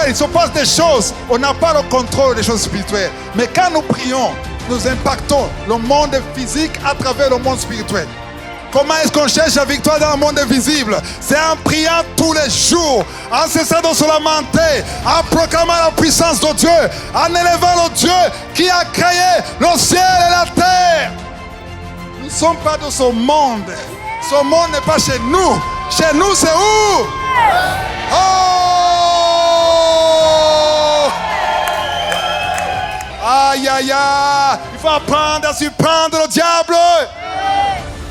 il se passe des choses. On n'a pas le contrôle des choses spirituelles. Mais quand nous prions, nous impactons le monde physique à travers le monde spirituel. Comment est-ce qu'on cherche la victoire dans le monde invisible? C'est en priant tous les jours, en cessant de se lamenter, en proclamant la puissance de Dieu, en élevant le Dieu qui a créé le ciel et la terre. Nous ne sommes pas de ce monde. Ce monde n'est pas chez nous. Chez nous, c'est où? Oh! Aïe, aïe, aïe! Il faut apprendre à surprendre le diable.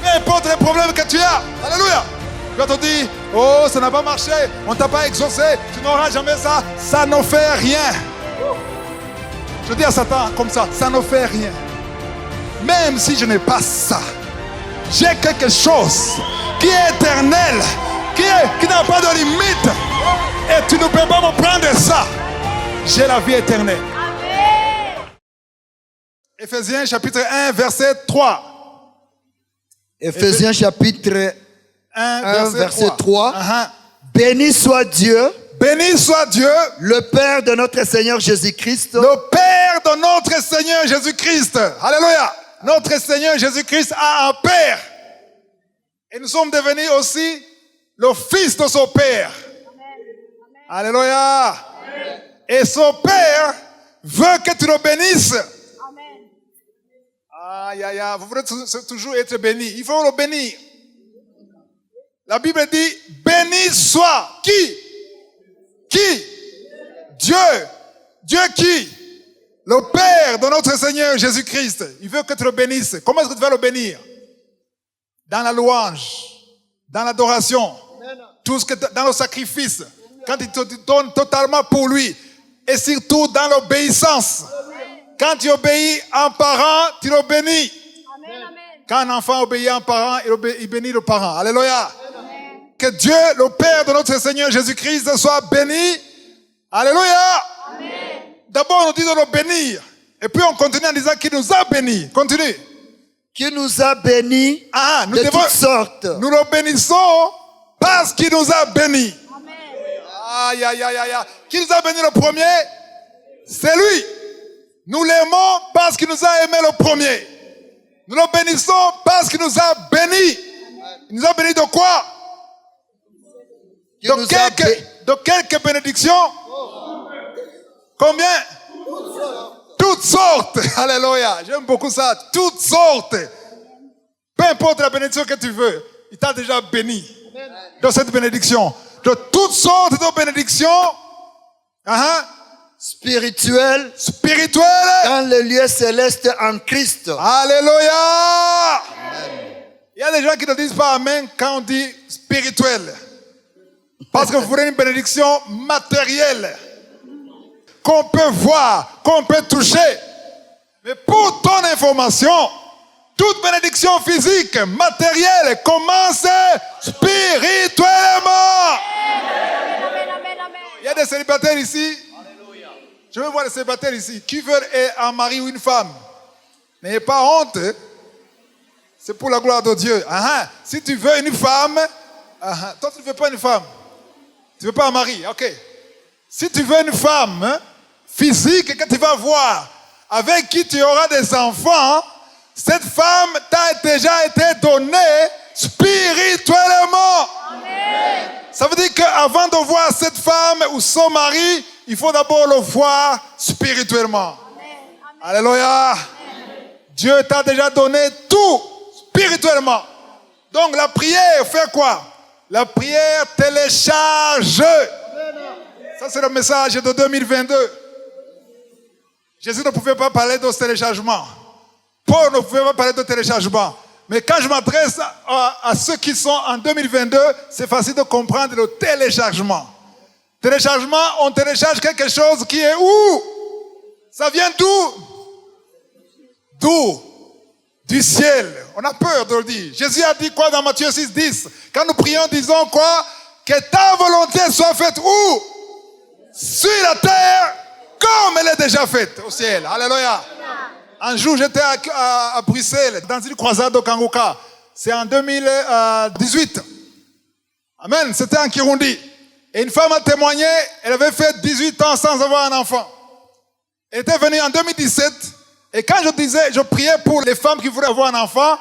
Peu importe les problèmes que tu as. Alléluia. Quand on dit, oh, ça n'a pas marché, on ne t'a pas exaucé, tu n'auras jamais ça, ça ne fait rien. Je dis à Satan comme ça ne fait rien. Même si je n'ai pas ça, j'ai quelque chose qui est éternel, qui n'a pas de limite. Et tu ne peux pas me prendre ça. J'ai la vie éternelle. Éphésiens chapitre 1, verset 3. Éphésiens chapitre 1, verset 3. Uh-huh. Béni soit Dieu. Béni soit Dieu, le Père de notre Seigneur Jésus-Christ. Le Père de notre Seigneur Jésus-Christ. Alléluia. Notre Seigneur Jésus-Christ a un Père. Et nous sommes devenus aussi le Fils de son Père. Amen. Alléluia. Amen. Et son Père veut que tu le bénisses. Amen. Aïe, aïe, aïe. Vous voulez toujours être béni. Il faut le bénir. La Bible dit, béni soit qui? Qui? Dieu. Dieu qui? Le Père de notre Seigneur Jésus-Christ. Il veut que tu le bénisses. Comment est-ce que tu vas le bénir? Dans la louange, dans l'adoration, tout ce que dans le sacrifice, quand il te donne totalement pour lui, et surtout dans l'obéissance. Quand tu obéis un parent, tu le bénis. Quand un enfant obéit un parent, il bénit le parent. Alléluia. Que Dieu, le Père de notre Seigneur Jésus-Christ, soit béni. Alléluia. D'abord, on nous dit de le bénir. Et puis on continue en disant qu'il nous a bénis. Continue. Qui nous a bénis de toutes sortes. Nous le bénissons parce qu'il nous a bénis. Aïe, aïe, aïe, aïe. Qui nous a bénis le premier? C'est lui. Nous l'aimons parce qu'il nous a aimé le premier. Nous le bénissons parce qu'il nous a bénis. Il nous a bénis de quoi? De quelques bénédictions? Combien? Toutes sortes. Alléluia. J'aime beaucoup ça. Toutes sortes. Peu importe la bénédiction que tu veux, il t'a déjà béni de cette bénédiction. De toutes sortes de bénédictions spirituelles dans le lieu céleste en Christ. Alléluia. Il y a des gens qui ne disent pas Amen quand on dit spirituel. Parce que vous voulez une bénédiction matérielle. Qu'on peut voir, qu'on peut toucher. Mais pour ton information, toute bénédiction physique, matérielle, commence spirituellement. Il y a des célibataires ici. Je veux voir les célibataires ici. Qui veut un mari ou une femme? N'ayez pas honte. C'est pour la gloire de Dieu. Si tu veux une femme, toi tu ne veux pas une femme. Tu ne veux pas un mari, ok. Si tu veux une femme physique que tu vas voir, avec qui tu auras des enfants, cette femme t'a déjà été donnée spirituellement. Amen. Ça veut dire qu'avant de voir cette femme ou son mari, il faut d'abord le voir spirituellement. Amen. Alléluia. Amen. Dieu t'a déjà donné tout spirituellement. Donc la prière fait quoi? La prière télécharge. Ça, c'est le message de 2022. Jésus ne pouvait pas parler de téléchargement. Paul ne pouvait pas parler de téléchargement. Mais quand je m'adresse à ceux qui sont en 2022, c'est facile de comprendre le téléchargement. Téléchargement, on télécharge quelque chose qui est où? Ça vient d'où? D'où? Du ciel. On a peur de le dire. Jésus a dit quoi dans Matthieu 6, 10? Quand nous prions, disons quoi? Que ta volonté soit faite où? Sur la terre, comme elle est déjà faite au ciel. Alléluia. Un jour, j'étais à Bruxelles, dans une croisade au Kanguka. C'est en 2018. Amen. C'était en Kirundi. Et une femme a témoigné, elle avait fait 18 ans sans avoir un enfant. Elle était venue en 2017. Et quand je priais pour les femmes qui voulaient avoir un enfant,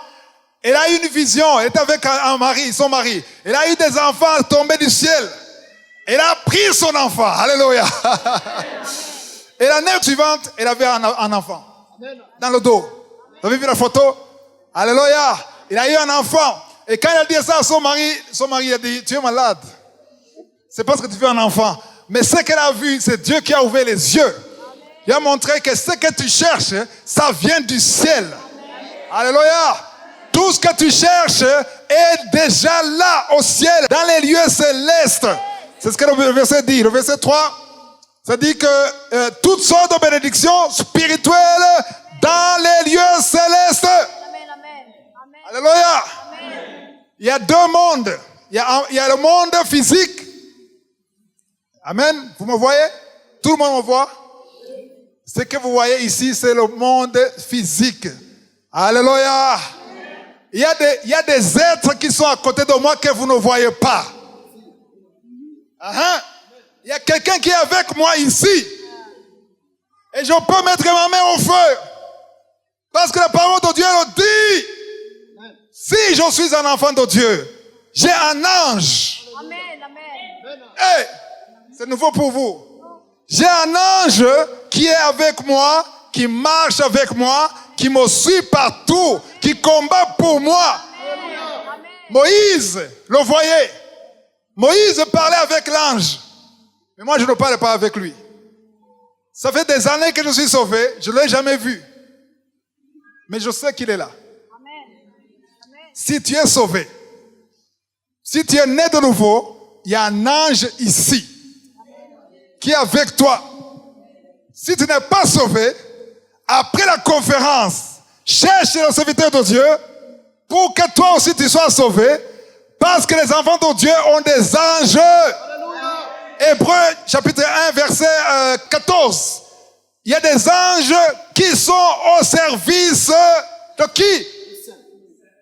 elle a eu une vision. Elle était avec son mari. Elle a eu des enfants tombés du ciel. Elle a pris son enfant. Alléluia. Et l'année suivante, elle avait un enfant. Dans le dos. Vous avez vu la photo? Alléluia. Il a eu un enfant. Et quand elle a dit ça à son mari a dit, tu es malade. C'est parce que tu veux un enfant. Mais ce qu'elle a vu, c'est Dieu qui a ouvert les yeux. Il a montré que ce que tu cherches, ça vient du ciel. Alléluia. Tout ce que tu cherches est déjà là au ciel, dans les lieux célestes. C'est ce que le verset dit. Le verset 3, ça dit que toutes sortes de bénédictions spirituelles dans les lieux célestes. Amen, amen. Amen. Alléluia. Amen. Il y a deux mondes. Il y a le monde physique. Amen. Vous me voyez? Tout le monde me voit? Ce que vous voyez ici, c'est le monde physique. Alléluia. Il y a des êtres qui sont à côté de moi que vous ne voyez pas. Il y a quelqu'un qui est avec moi ici. Et je peux mettre ma main au feu. Parce que la parole de Dieu le dit. Si je suis un enfant de Dieu, j'ai un ange. Amen, amen. Hey, c'est nouveau pour vous. J'ai un ange qui est avec moi, qui marche avec moi, qui me suit partout, qui combat pour moi. Amen. Moïse, le voyait. Moïse parlait avec l'ange. Mais moi, je ne parle pas avec lui. Ça fait des années que je suis sauvé. Je ne l'ai jamais vu. Mais je sais qu'il est là. Amen. Amen. Si tu es sauvé, si tu es né de nouveau, il y a un ange ici qui est avec toi. Si tu n'es pas sauvé, après la conférence, cherche le serviteur de Dieu pour que toi aussi tu sois sauvé, parce que les enfants de Dieu ont des anges. Hébreux chapitre 1 verset 14. Il y a des anges qui sont au service de qui?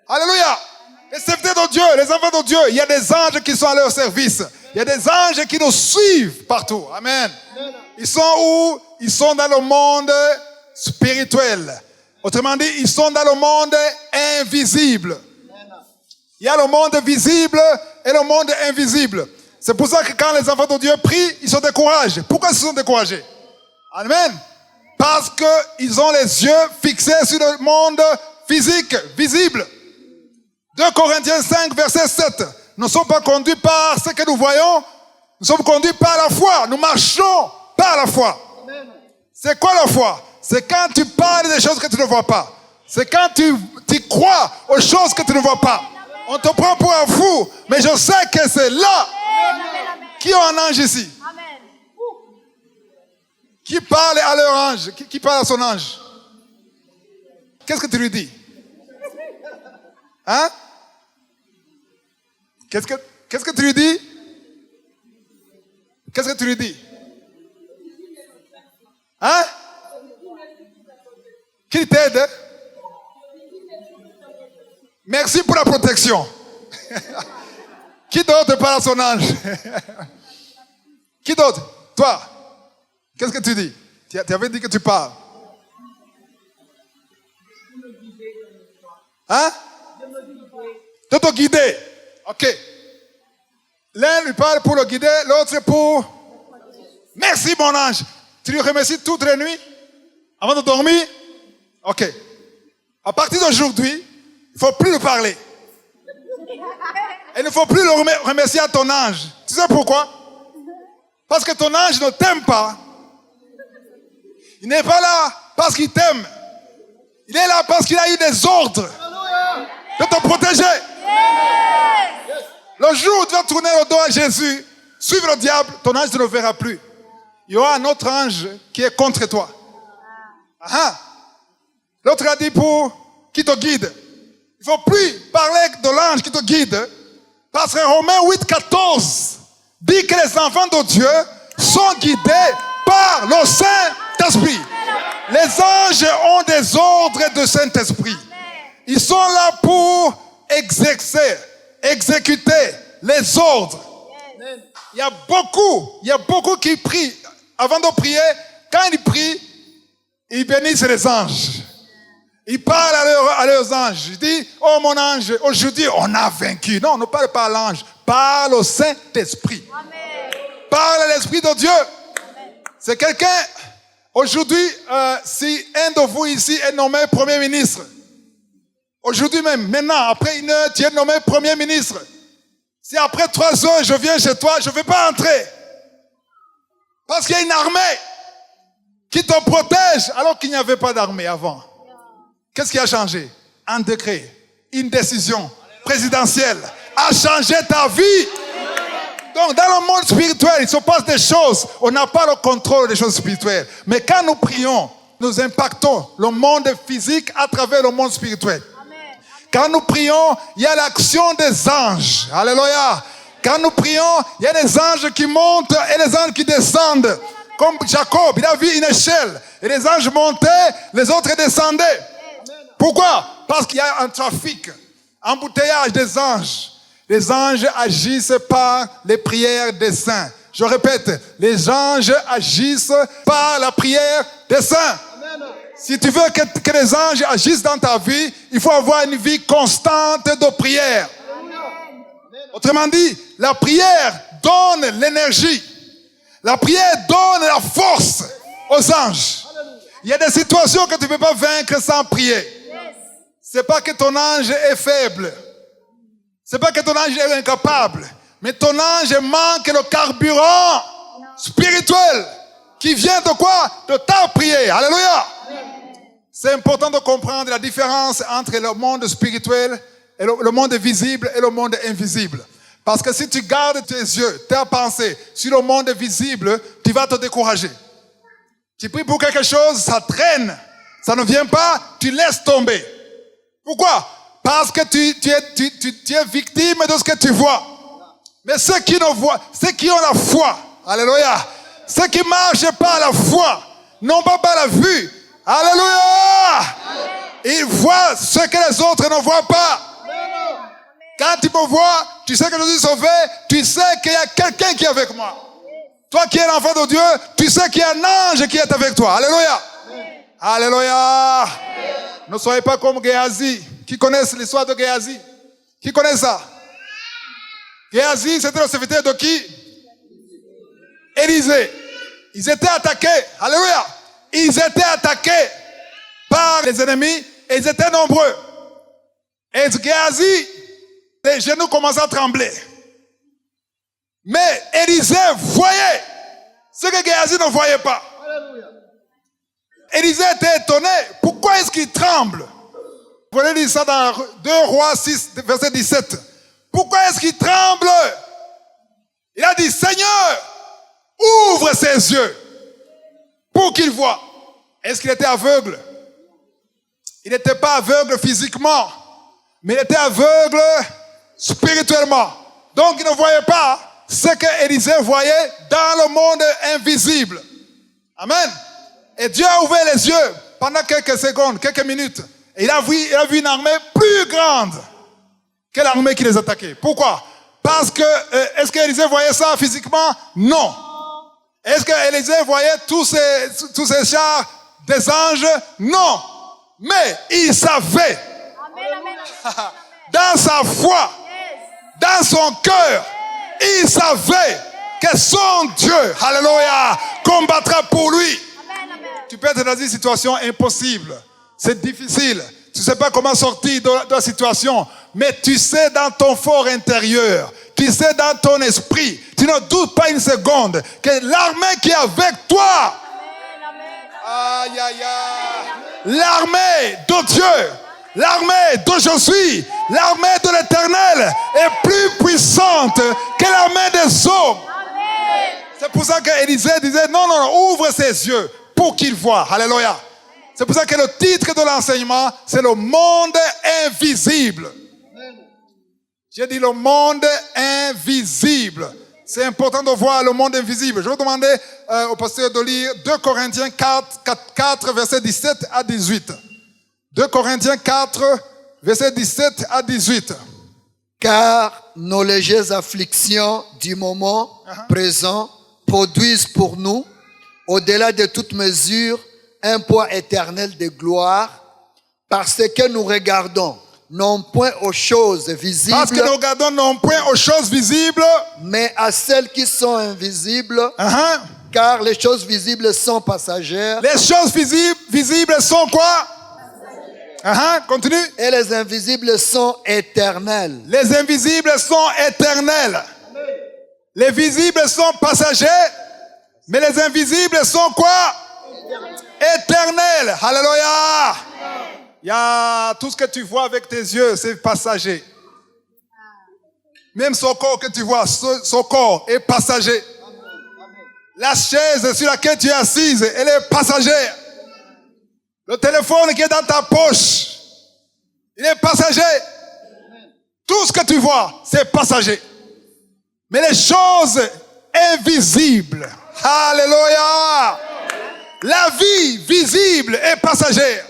Alléluia. Les serviteurs de Dieu, les enfants de Dieu, il y a des anges qui sont à leur service. Il y a des anges qui nous suivent partout. Amen. Ils sont où? Ils sont dans le monde spirituel. Autrement dit, ils sont dans le monde invisible. Il y a le monde visible et le monde invisible. C'est pour ça que quand les enfants de Dieu prient, ils se découragent. Pourquoi ils se sont découragés? Amen. Parce qu'ils ont les yeux fixés sur le monde physique, visible. 2 Corinthiens 5, verset 7. Nous ne sommes pas conduits par ce que nous voyons. Nous sommes conduits par la foi. Nous marchons par la foi. C'est quoi la foi? C'est quand tu parles des choses que tu ne vois pas. C'est quand tu crois aux choses que tu ne vois pas. On te prend pour un fou, mais je sais que c'est là. Qui a un ange ici? Amen. Qui parle à leur ange? Qui parle à son ange? Qu'est-ce que tu lui dis? Hein? Qu'est-ce que tu lui dis? Qu'est-ce que tu lui dis? Hein? Qui t'aide? Merci pour la protection. Qui d'autre parle à son ange? Qui d'autre? Toi? Qu'est-ce que tu dis? Tu avais dit que tu parles. Hein? De te guider. Ok. L'un lui parle pour le guider, l'autre pour... Merci mon ange. Tu lui remercies toutes les nuits avant de dormir? Ok. À partir d'aujourd'hui, il ne faut plus lui parler. Il ne faut plus le remercier à ton ange. Tu sais pourquoi? Parce que ton ange ne t'aime pas. Il n'est pas là parce qu'il t'aime. Il est là parce qu'il a eu des ordres de te protéger. Le jour où tu vas tourner le dos à Jésus, suivre le diable, ton ange ne le verra plus. Il y aura un autre ange qui est contre toi. L'autre a dit pour qui te guide. Il ne faut plus parler de l'ange qui te guide. Parce que Romains 8, 14 dit que les enfants de Dieu sont guidés par le Saint-Esprit. Les anges ont des ordres de Saint-Esprit. Ils sont là pour exécuter les ordres. il y a beaucoup qui prient. Avant de prier, quand ils prient, ils bénissent les anges. Ils parlent à leurs anges. Ils disent, oh mon ange, aujourd'hui on a vaincu. Non, ne parle pas à l'ange. Parle au Saint-Esprit. Amen. Parle à l'Esprit de Dieu. C'est quelqu'un, aujourd'hui, si un de vous ici est nommé Premier ministre, aujourd'hui même, maintenant, après 1 heure, tu es nommé Premier ministre. Si après 3 heures, je viens chez toi, je ne vais pas entrer. Parce qu'il y a une armée qui te protège alors qu'il n'y avait pas d'armée avant. Qu'est-ce qui a changé? Un décret, une décision présidentielle a changé ta vie. Donc, dans le monde spirituel, il se passe des choses. On n'a pas le contrôle des choses spirituelles. Mais quand nous prions, nous impactons le monde physique à travers le monde spirituel. Amen. Quand nous prions, il y a l'action des anges. Alléluia. Quand nous prions, il y a des anges qui montent et des anges qui descendent. Comme Jacob, il a vu une échelle. Et les anges montaient, les autres descendaient. Pourquoi? Parce qu'il y a un trafic, embouteillage des anges. Les anges agissent par les prières des saints. Je répète, les anges agissent par la prière des saints. Si tu veux que les anges agissent dans ta vie, il faut avoir une vie constante de prière. Autrement dit, la prière donne l'énergie. La prière donne la force aux anges. Il y a des situations que tu ne peux pas vaincre sans prier. C'est pas que ton ange est faible. C'est pas que ton ange est incapable. Mais ton ange manque le carburant spirituel qui vient de quoi? De ta prière. Alléluia. C'est important de comprendre la différence entre le monde spirituel et le monde visible et le monde invisible. Parce que si tu gardes tes yeux, tes pensées sur le monde visible, tu vas te décourager. Tu pries pour quelque chose, ça traîne. Ça ne vient pas, tu laisses tomber. Pourquoi? Parce que tu es victime de ce que tu vois. Mais ceux qui ne voient, ceux qui ont la foi, alléluia, ceux qui marchent par la foi, n'ont pas par la vue, alléluia, ils voient ce que les autres ne voient pas. Quand tu me vois, tu sais que je suis sauvé, tu sais qu'il y a quelqu'un qui est avec moi. Toi qui es l'enfant de Dieu, tu sais qu'il y a un ange qui est avec toi. Alléluia. Alléluia. Ne soyez pas comme Géasi. Qui connaissent l'histoire de Géasi? Qui connaît ça? Géasi, c'était le serviteur de qui? Élisée. Ils étaient attaqués. Alléluia. Ils étaient attaqués par les ennemis et ils étaient nombreux. Et Géasi, les genoux commençaient à trembler. Mais Élisée voyait ce que Géasi ne voyait pas. Élisée était étonné. Pourquoi est-ce qu'il tremble? Vous allez lire ça dans 2 Rois 6, verset 17. Pourquoi est-ce qu'il tremble? Il a dit, Seigneur, ouvre ses yeux pour qu'il voie. Est-ce qu'il était aveugle? Il n'était pas aveugle physiquement, mais il était aveugle spirituellement. Donc il ne voyait pas ce que Élisée voyait dans le monde invisible. Amen. Et Dieu a ouvert les yeux pendant quelques secondes, quelques minutes. Et il a vu une armée plus grande que l'armée qui les attaquait. Pourquoi? Parce que, est-ce qu'Élisée voyait ça physiquement? Non. Est-ce qu'Élisée voyait tous ces chars des anges? Non. Mais il savait, dans sa foi, dans son cœur, il savait que son Dieu, alléluia, combattra pour lui. Tu peux être dans une situation impossible. C'est difficile. Tu ne sais pas comment sortir de la situation. Mais tu sais dans ton fort intérieur, tu sais dans ton esprit, tu ne doutes pas une seconde que l'armée qui est avec toi, aïe, aïe, aïe, l'armée de Dieu, l'armée de Jésus, l'armée de l'Éternel est plus puissante que l'armée des hommes. C'est pour ça qu'Élisée disait, non, ouvre ses yeux pour qu'il voie. Alléluia. C'est pour ça que le titre de l'enseignement, c'est le monde invisible. J'ai dit le monde invisible. C'est important de voir le monde invisible. Je vais demander au pasteur de lire 2 Corinthiens 4, versets 17 à 18. 2 Corinthiens 4, versets 17 à 18. Car nos légères afflictions du moment présent produisent pour nous, au-delà de toute mesure, un poids éternel de gloire, parce que nous regardons non point aux choses visibles, Parce que nous regardons non point aux choses visibles, mais à celles qui sont invisibles, uh-huh. car les choses visibles sont passagères Les choses visibles sont quoi? Uh-huh. Continue. et les invisibles sont éternelles. Les invisibles sont éternels. Les visibles sont passagers, mais les invisibles sont quoi? Éternels. Alléluia. Il y a tout ce que tu vois avec tes yeux, c'est passager. Même son corps que tu vois, son corps est passager. La chaise sur laquelle tu es assise, elle est passagère. Le téléphone qui est dans ta poche, il est passager. Tout ce que tu vois, c'est passager. Mais les choses invisibles, alléluia, la vie visible est passagère.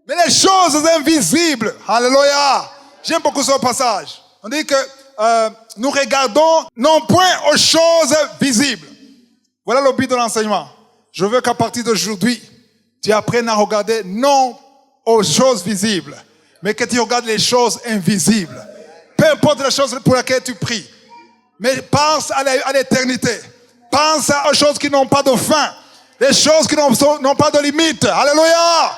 Mais les choses invisibles, alléluia, j'aime beaucoup ce passage. On dit que nous regardons non point aux choses visibles. Voilà le but de l'enseignement. Je veux qu'à partir d'aujourd'hui, tu apprennes à regarder non aux choses visibles, mais que tu regardes les choses invisibles. Peu importe la chose pour laquelle tu pries. Mais pense à l'éternité. Pense aux choses qui n'ont pas de fin. Les choses qui n'ont pas de limite. Alléluia.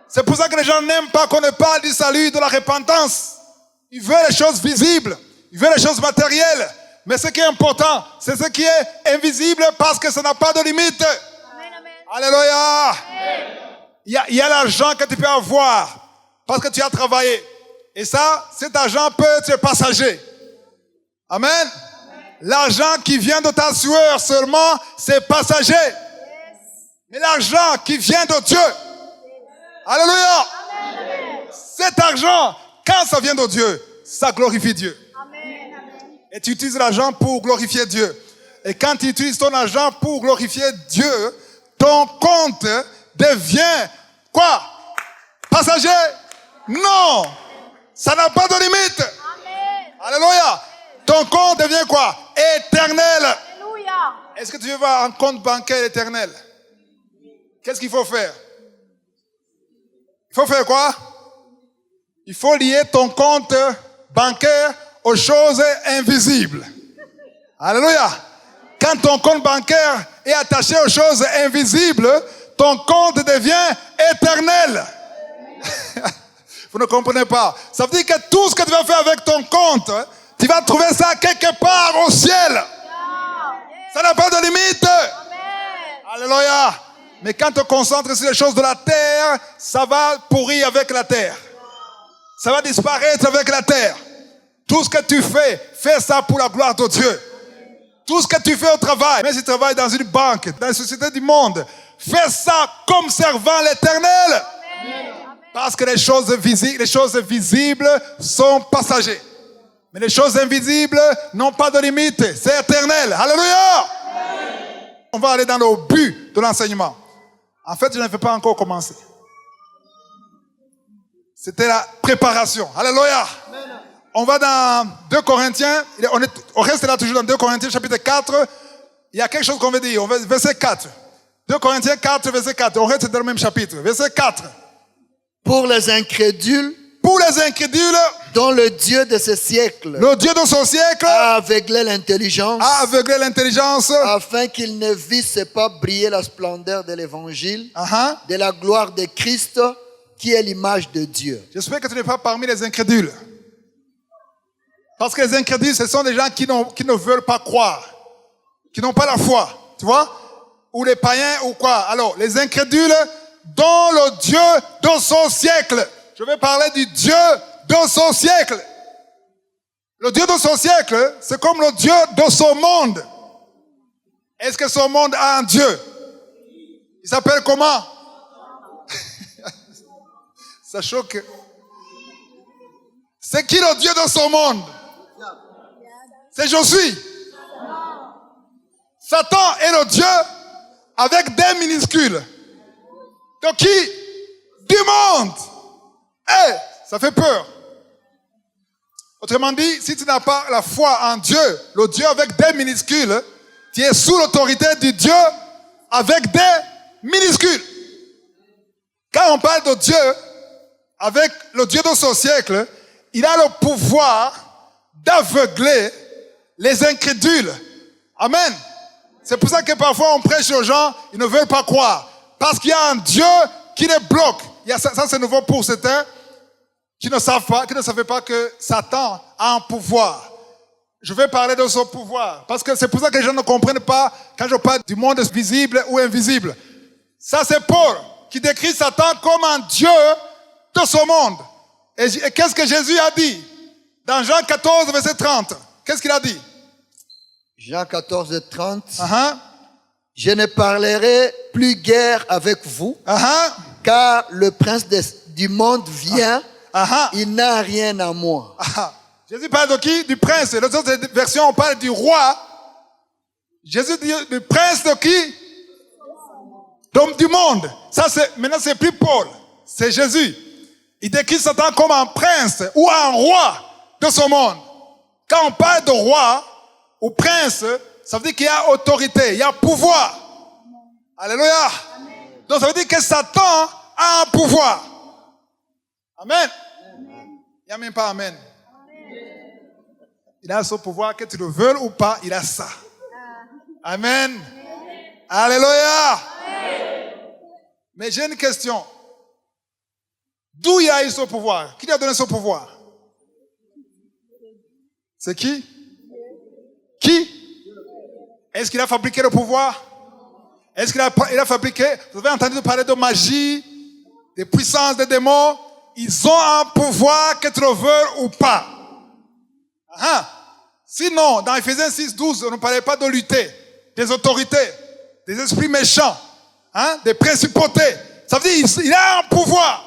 C'est pour ça que les gens n'aiment pas qu'on ne parle du salut, de la repentance. Ils veulent les choses visibles. Ils veulent les choses matérielles. Mais ce qui est important, c'est ce qui est invisible parce que ça n'a pas de limite. Amen, amen. Alléluia. Il y a l'argent que tu peux avoir parce que tu as travaillé. Et ça, cet argent peut être passager. Amen. L'argent qui vient de ta sueur seulement, c'est passager. Mais l'argent qui vient de Dieu, alléluia. Cet argent, quand ça vient de Dieu, ça glorifie Dieu. Amen, amen. Et tu utilises l'argent pour glorifier Dieu. Et quand tu utilises ton argent pour glorifier Dieu, ton compte devient quoi? Passager? Non! Ça n'a pas de limite. Amen. Alléluia. Ton compte devient quoi? Éternel. Alléluia. Est-ce que tu veux avoir un compte bancaire éternel? Qu'est-ce qu'il faut faire? Il faut faire quoi? Il faut lier ton compte bancaire aux choses invisibles. Alléluia. Quand ton compte bancaire est attaché aux choses invisibles, ton compte devient éternel. Vous ne comprenez pas. Ça veut dire que tout ce que tu vas faire avec ton compte, tu vas trouver ça quelque part au ciel. Ça n'a pas de limite. Amen. Alléluia. Mais quand tu te concentres sur les choses de la terre, ça va pourrir avec la terre. Ça va disparaître avec la terre. Tout ce que tu fais ça pour la gloire de Dieu. Tout ce que tu fais au travail, même si tu travailles dans une banque, dans la société du monde, fais ça comme servant l'Éternel. Parce que les choses visibles sont passagères. Mais les choses invisibles n'ont pas de limite. C'est éternel. Alléluia. On va aller dans le but de l'enseignement. En fait, je ne vais pas encore commencer. C'était la préparation. Alléluia. On va dans 2 Corinthiens. On reste là toujours dans 2 Corinthiens chapitre 4. Il y a quelque chose qu'on veut dire. On va, verset 4. 2 Corinthiens 4, verset 4. On reste dans le même chapitre. Verset 4. Pour les incrédules, Dont le Dieu de ce siècle le Dieu de son siècle a aveuglé l'intelligence, afin qu'ils ne vissent pas briller la splendeur de l'évangile, Uh-huh. de la gloire de Christ, qui est l'image de Dieu. J'espère que tu n'es pas parmi les incrédules. Parce que les incrédules, ce sont des gens qui ne veulent pas croire, qui n'ont pas la foi, tu vois? Ou les païens ou quoi. Alors, les incrédules, dont le Dieu de son siècle. Je vais parler du Dieu de son siècle. Le Dieu de son siècle, c'est comme le Dieu de son monde. Est-ce que son monde a un Dieu? Il s'appelle comment? Ça choque. C'est qui le Dieu de son monde? C'est je suis. Satan est le Dieu avec des minuscules. De qui? Du monde. Ça fait peur. Autrement dit, si tu n'as pas la foi en Dieu, le Dieu avec des minuscules, tu es sous l'autorité du Dieu avec des minuscules. Quand on parle de Dieu, avec le Dieu de ce siècle, il a le pouvoir d'aveugler les incrédules. Amen. C'est pour ça que parfois on prêche aux gens, ils ne veulent pas croire. Parce qu'il y a un Dieu qui les bloque. Ça c'est nouveau pour certains qui ne savaient pas que Satan a un pouvoir. Je vais parler de son pouvoir. Parce que c'est pour ça que les gens ne comprennent pas quand je parle du monde visible ou invisible. Ça c'est Paul qui décrit Satan comme un Dieu de ce monde. Et qu'est-ce que Jésus a dit? Dans Jean 14, verset 30. Qu'est-ce qu'il a dit? Jean 14, 30. Uh-huh. Je ne parlerai plus guère avec vous, Uh-huh. car le prince du monde vient, Uh-huh. il n'a rien à moi. Ah, Jésus parle de qui? Du prince. Dans d'autres versions, on parle du roi. Jésus dit du prince de qui? Du monde. Maintenant, c'est plus Paul. C'est Jésus. Il décrit Satan comme un prince ou un roi de ce monde. Quand on parle de roi ou prince, ça veut dire qu'il y a autorité, il y a pouvoir. Alléluia. Donc ça veut dire que Satan a un pouvoir. Amen. Il n'y a même pas amen. Il a ce pouvoir, que tu le veuilles ou pas, il a ça. Amen. Alléluia. Mais j'ai une question. D'où il a eu ce pouvoir? Qui lui a donné ce pouvoir? C'est qui? Qui? Est-ce qu'il a fabriqué le pouvoir? Est-ce qu'il a fabriqué? Vous avez entendu parler de magie, des puissances des démons? Ils ont un pouvoir, que tu le veux ou pas. Sinon, dans Ephésiens 6, 12, on ne parlait pas de lutter, des autorités, des esprits méchants, des principautés. Ça veut dire qu'il a un pouvoir.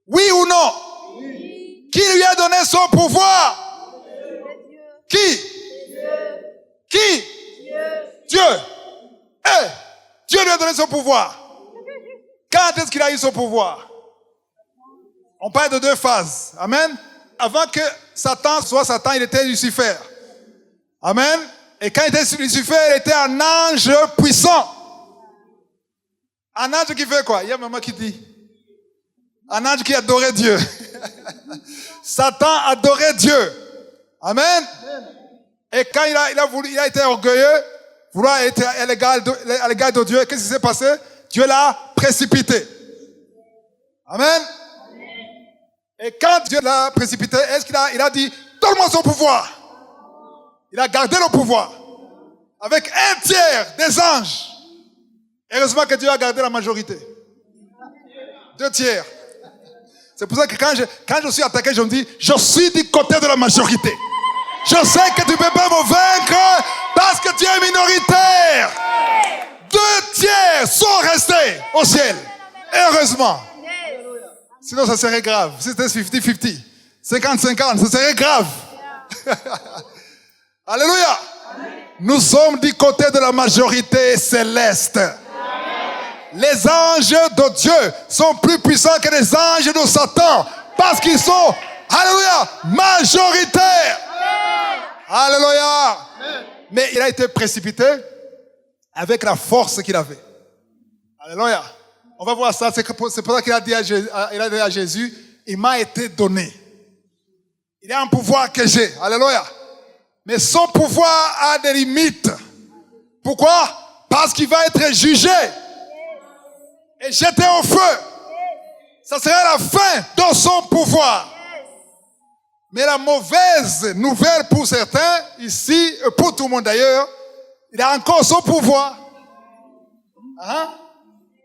Oui ou non? Oui. Qui lui a donné son pouvoir? Qui? Qui? Dieu. Dieu lui a donné son pouvoir. Quand est-ce qu'il a eu son pouvoir? On parle de deux phases. Amen. Avant que Satan soit Satan, il était Lucifer. Amen. Et quand il était Lucifer, il était un ange puissant. Un ange qui fait quoi? Il y a maman qui dit. Un ange qui adorait Dieu. Satan adorait Dieu. Amen. Et quand il a été orgueilleux, vouloir être à l'égard de Dieu, qu'est-ce qui s'est passé? Dieu l'a précipité. Amen. Et quand Dieu l'a précipité, est-ce qu'il a dit, donne-moi son pouvoir. Il a gardé le pouvoir. Avec un tiers des anges. Heureusement que Dieu a gardé la majorité. 2 tiers. C'est pour ça que quand je suis attaqué, je me dis, je suis du côté de la majorité. Je sais que tu ne peux pas me vaincre parce que tu es minoritaire. 2 tiers sont restés au ciel. Heureusement. Sinon, ça serait grave. Si c'était 50-50, 50-50, ça serait grave. Alléluia. Nous sommes du côté de la majorité céleste. Les anges de Dieu sont plus puissants que les anges de Satan parce qu'ils sont, alléluia, majoritaires. Alléluia. Mais il a été précipité avec la force qu'il avait. Alléluia. On va voir ça. C'est pour ça qu'il a dit à Jésus, il m'a été donné. Il a un pouvoir que j'ai. Alléluia. Mais son pouvoir a des limites. Pourquoi? Parce qu'il va être jugé et jeté au feu. Ça sera la fin de son pouvoir. Mais la mauvaise nouvelle pour certains, ici, et pour tout le monde d'ailleurs, il a encore son pouvoir.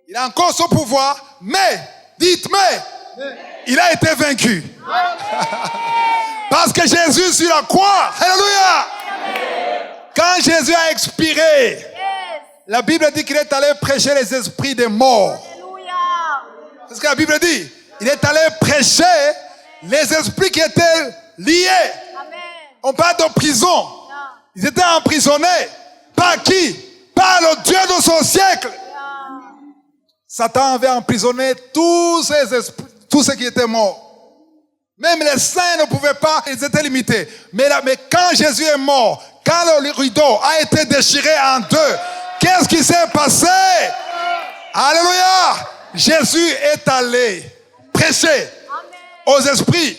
Il a encore son pouvoir, mais, il a été vaincu. Parce que Jésus sur la croix, alléluia, quand Jésus a expiré, la Bible dit qu'il est allé prêcher les esprits des morts. C'est ce que la Bible dit. Il est allé prêcher les esprits qui étaient liés. On parle de prison. Ils étaient emprisonnés. Par qui? Par le Dieu de son siècle. Satan avait emprisonné tous ces esprits, tous ceux qui étaient morts. Même les saints ne pouvaient pas, ils étaient limités. Mais quand Jésus est mort, quand le rideau a été déchiré en deux, qu'est-ce qui s'est passé? Alléluia! Jésus est allé prêcher aux esprits.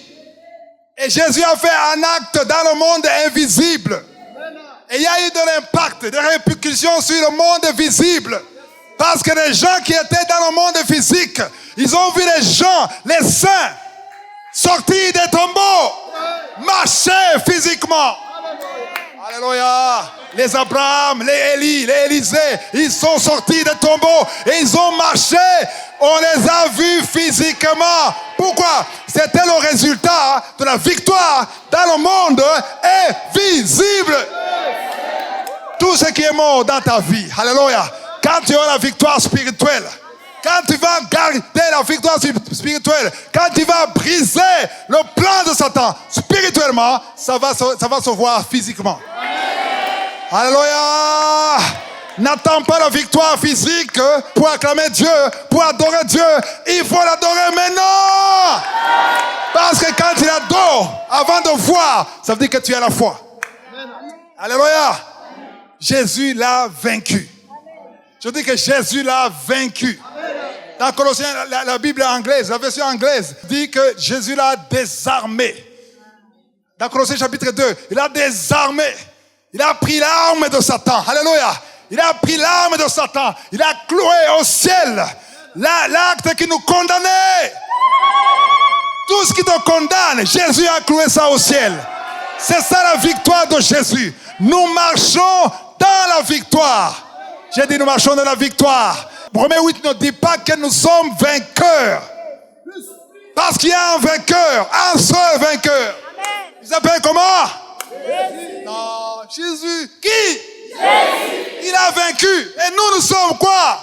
Et Jésus a fait un acte dans le monde invisible. Et il y a eu de l'impact, des répercussions sur le monde visible. Parce que les gens qui étaient dans le monde physique, ils ont vu les gens, les saints, sortir des tombeaux, marcher physiquement. Alléluia. Les Abraham, les Élie, les Élisée, ils sont sortis des tombeaux et ils ont marché. On les a vus physiquement. Pourquoi? C'était le résultat de la victoire dans le monde invisible. Tout ce qui est mort dans ta vie, alléluia, quand tu as la victoire spirituelle, quand tu vas garder la victoire spirituelle, quand tu vas briser le plan de Satan spirituellement, ça va se voir physiquement. Alléluia! N'attends pas la victoire physique pour acclamer Dieu, pour adorer Dieu. Il faut l'adorer maintenant. Parce que quand tu l'adores, avant de voir, ça veut dire que tu as la foi. Alléluia! Jésus l'a vaincu. Je dis que Jésus l'a vaincu. Dans Colossiens, la Bible anglaise, la version anglaise, dit que Jésus l'a désarmé. Dans Colossiens chapitre 2, il a désarmé. Il a pris l'arme de Satan. Alléluia. Il a pris l'arme de Satan. Il a cloué au ciel l'acte qui nous condamnait. Tout ce qui te condamne, Jésus a cloué ça au ciel. C'est ça la victoire de Jésus. Nous marchons dans la victoire. J'ai dit nous marchons dans la victoire. Romains 8 ne dit pas que nous sommes vainqueurs. Parce qu'il y a un vainqueur, un seul vainqueur. Il s'appelle comment? Jésus. Non, Jésus. Qui? Jésus. Il a vaincu. Et nous sommes quoi?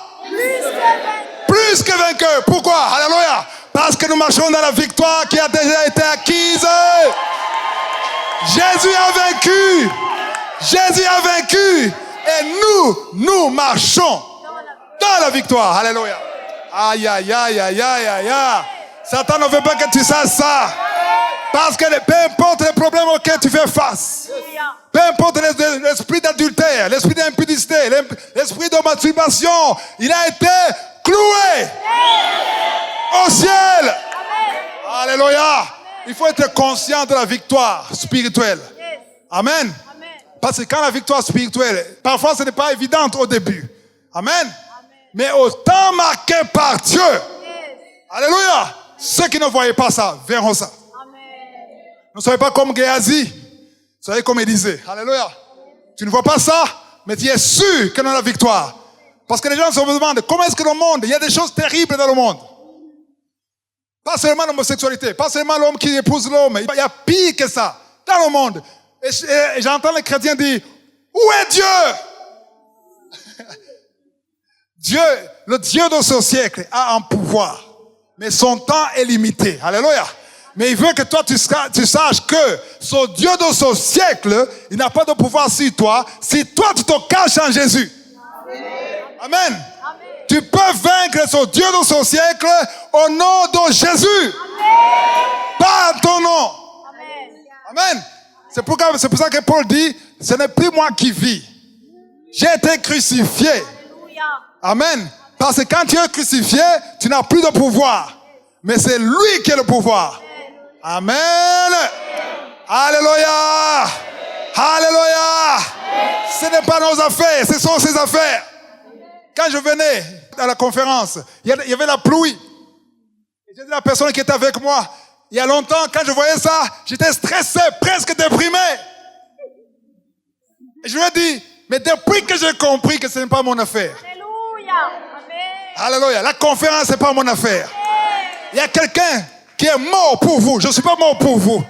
Plus que vainqueurs. Pourquoi? Alléluia. Parce que nous marchons dans la victoire qui a déjà été acquise. Jésus a vaincu. Jésus a vaincu. Et nous marchons dans la victoire. Alléluia. Aïe, aïe, aïe, aïe, aïe, aïe. Satan ne veut pas que tu saches ça. Parce que peu importe les problèmes auxquels tu fais face, peu importe l'esprit d'adultère, l'esprit d'impudicité, l'esprit de masturbation, il a été cloué au ciel. Alléluia. Il faut être conscient de la victoire spirituelle. Amen. Parce que quand la victoire spirituelle, parfois ce n'est pas évident au début. Amen. Mais au temps marqué par Dieu, alléluia, ceux qui ne voyaient pas ça verront ça. Ne soyez pas comme Géasi, soyez comme Élisée. Alléluia. Tu ne vois pas ça, mais tu es sûr que nous avons la victoire. Parce que les gens se demandent comment est-ce que le monde, il y a des choses terribles dans le monde. Pas seulement l'homosexualité, pas seulement l'homme qui épouse l'homme. Il y a pire que ça dans le monde. Et j'entends les chrétiens dire, où est Dieu? Dieu, le Dieu de ce siècle a un pouvoir. Mais son temps est limité. Alléluia. Mais il veut que toi, tu saches que ce Dieu de ce siècle, il n'a pas de pouvoir sur toi, si toi, tu te caches en Jésus. Amen. Amen. Tu peux vaincre ce Dieu de ce siècle au nom de Jésus. Amen. Pas en ton nom. Amen. Amen. C'est pour ça que Paul dit, ce n'est plus moi qui vis. J'ai été crucifié. Alléluia. Amen. Parce que quand tu es crucifié, tu n'as plus de pouvoir. Mais c'est lui qui a le pouvoir. Amen. Alléluia. Alléluia. Ce n'est pas nos affaires, ce sont ses affaires. Quand je venais à la conférence, il y avait la pluie. J'ai dit à la personne qui était avec moi, il y a longtemps, quand je voyais ça, j'étais stressé, presque déprimé. Et je lui ai dit, mais depuis que j'ai compris que ce n'est pas mon affaire. Alléluia. Amen. Alléluia. La conférence, ce n'est pas mon affaire. Il y a quelqu'un qui est mort pour vous. Je ne suis pas mort pour vous.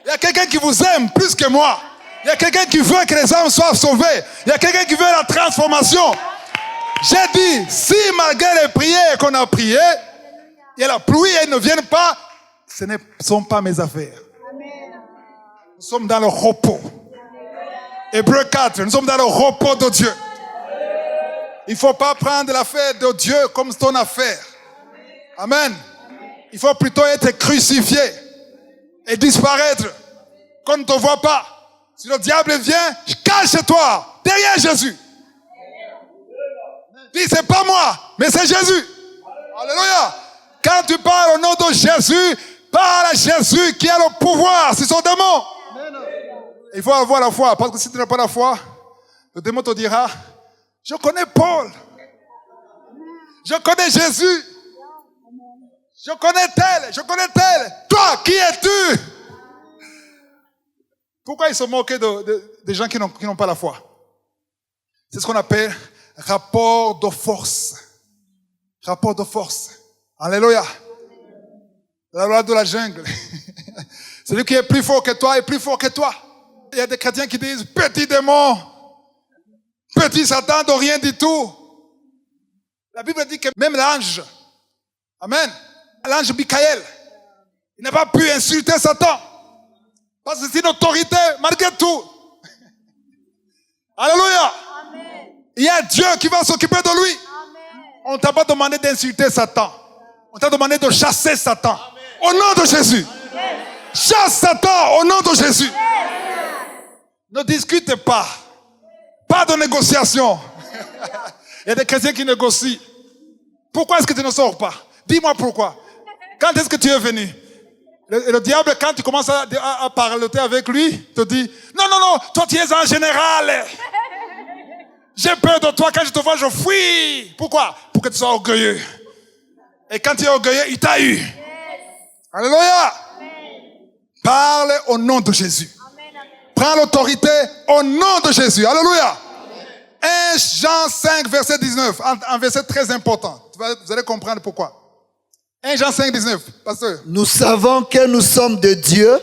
Il y a quelqu'un qui vous aime plus que moi. Il y a quelqu'un qui veut que les âmes soient sauvées. Il y a quelqu'un qui veut la transformation. J'ai dit, si malgré les prières qu'on a priées, il y a la pluie et ils ne viennent pas, ce ne sont pas mes affaires. Nous sommes dans le repos. Hébreux 4, nous sommes dans le repos de Dieu. Il ne faut pas prendre l'affaire de Dieu comme ton affaire. Amen. Il faut plutôt être crucifié et disparaître, qu'on ne te voit pas. Si le diable vient, cache-toi derrière Jésus. Dis, c'est pas moi, mais c'est Jésus. Alléluia. Quand tu parles au nom de Jésus, parle à Jésus qui a le pouvoir sur son démon. Il faut avoir la foi, parce que si tu n'as pas la foi, le démon te dira, je connais Paul, je connais Jésus, je connais tel. Toi, qui es-tu? Pourquoi ils se moquaient des gens qui n'ont pas la foi? C'est ce qu'on appelle rapport de force. Rapport de force. Alléluia. La loi de la jungle. Celui qui est plus fort que toi est plus fort que toi. Il y a des chrétiens qui disent, petit démon, petit Satan de rien du tout. La Bible dit que même l'ange, amen, l'ange Michael, il n'a pas pu insulter Satan. Parce que c'est une autorité malgré tout. Alléluia. Amen. Il y a Dieu qui va s'occuper de lui. Amen. On ne t'a pas demandé d'insulter Satan. On t'a demandé de chasser Satan. Au nom de Jésus. Chasse Satan au nom de Jésus. Ne discute pas. Pas de négociation. Il y a des chrétiens qui négocient. Pourquoi est-ce que tu ne sors pas? Dis-moi pourquoi. Quand est-ce que tu es venu? Le diable, quand tu commences à parler avec lui, te dit, non, toi tu es un général. J'ai peur de toi, quand je te vois, je fuis. Pourquoi? Pour que tu sois orgueilleux. Et quand tu es orgueilleux, il t'a eu. Alléluia. Parle au nom de Jésus. Prends l'autorité au nom de Jésus. Alléluia. 1 Jean 5, verset 19. Un verset très important. Vous allez comprendre pourquoi. 1 Jean 5, 19. Pasteur. Nous savons que nous sommes de Dieu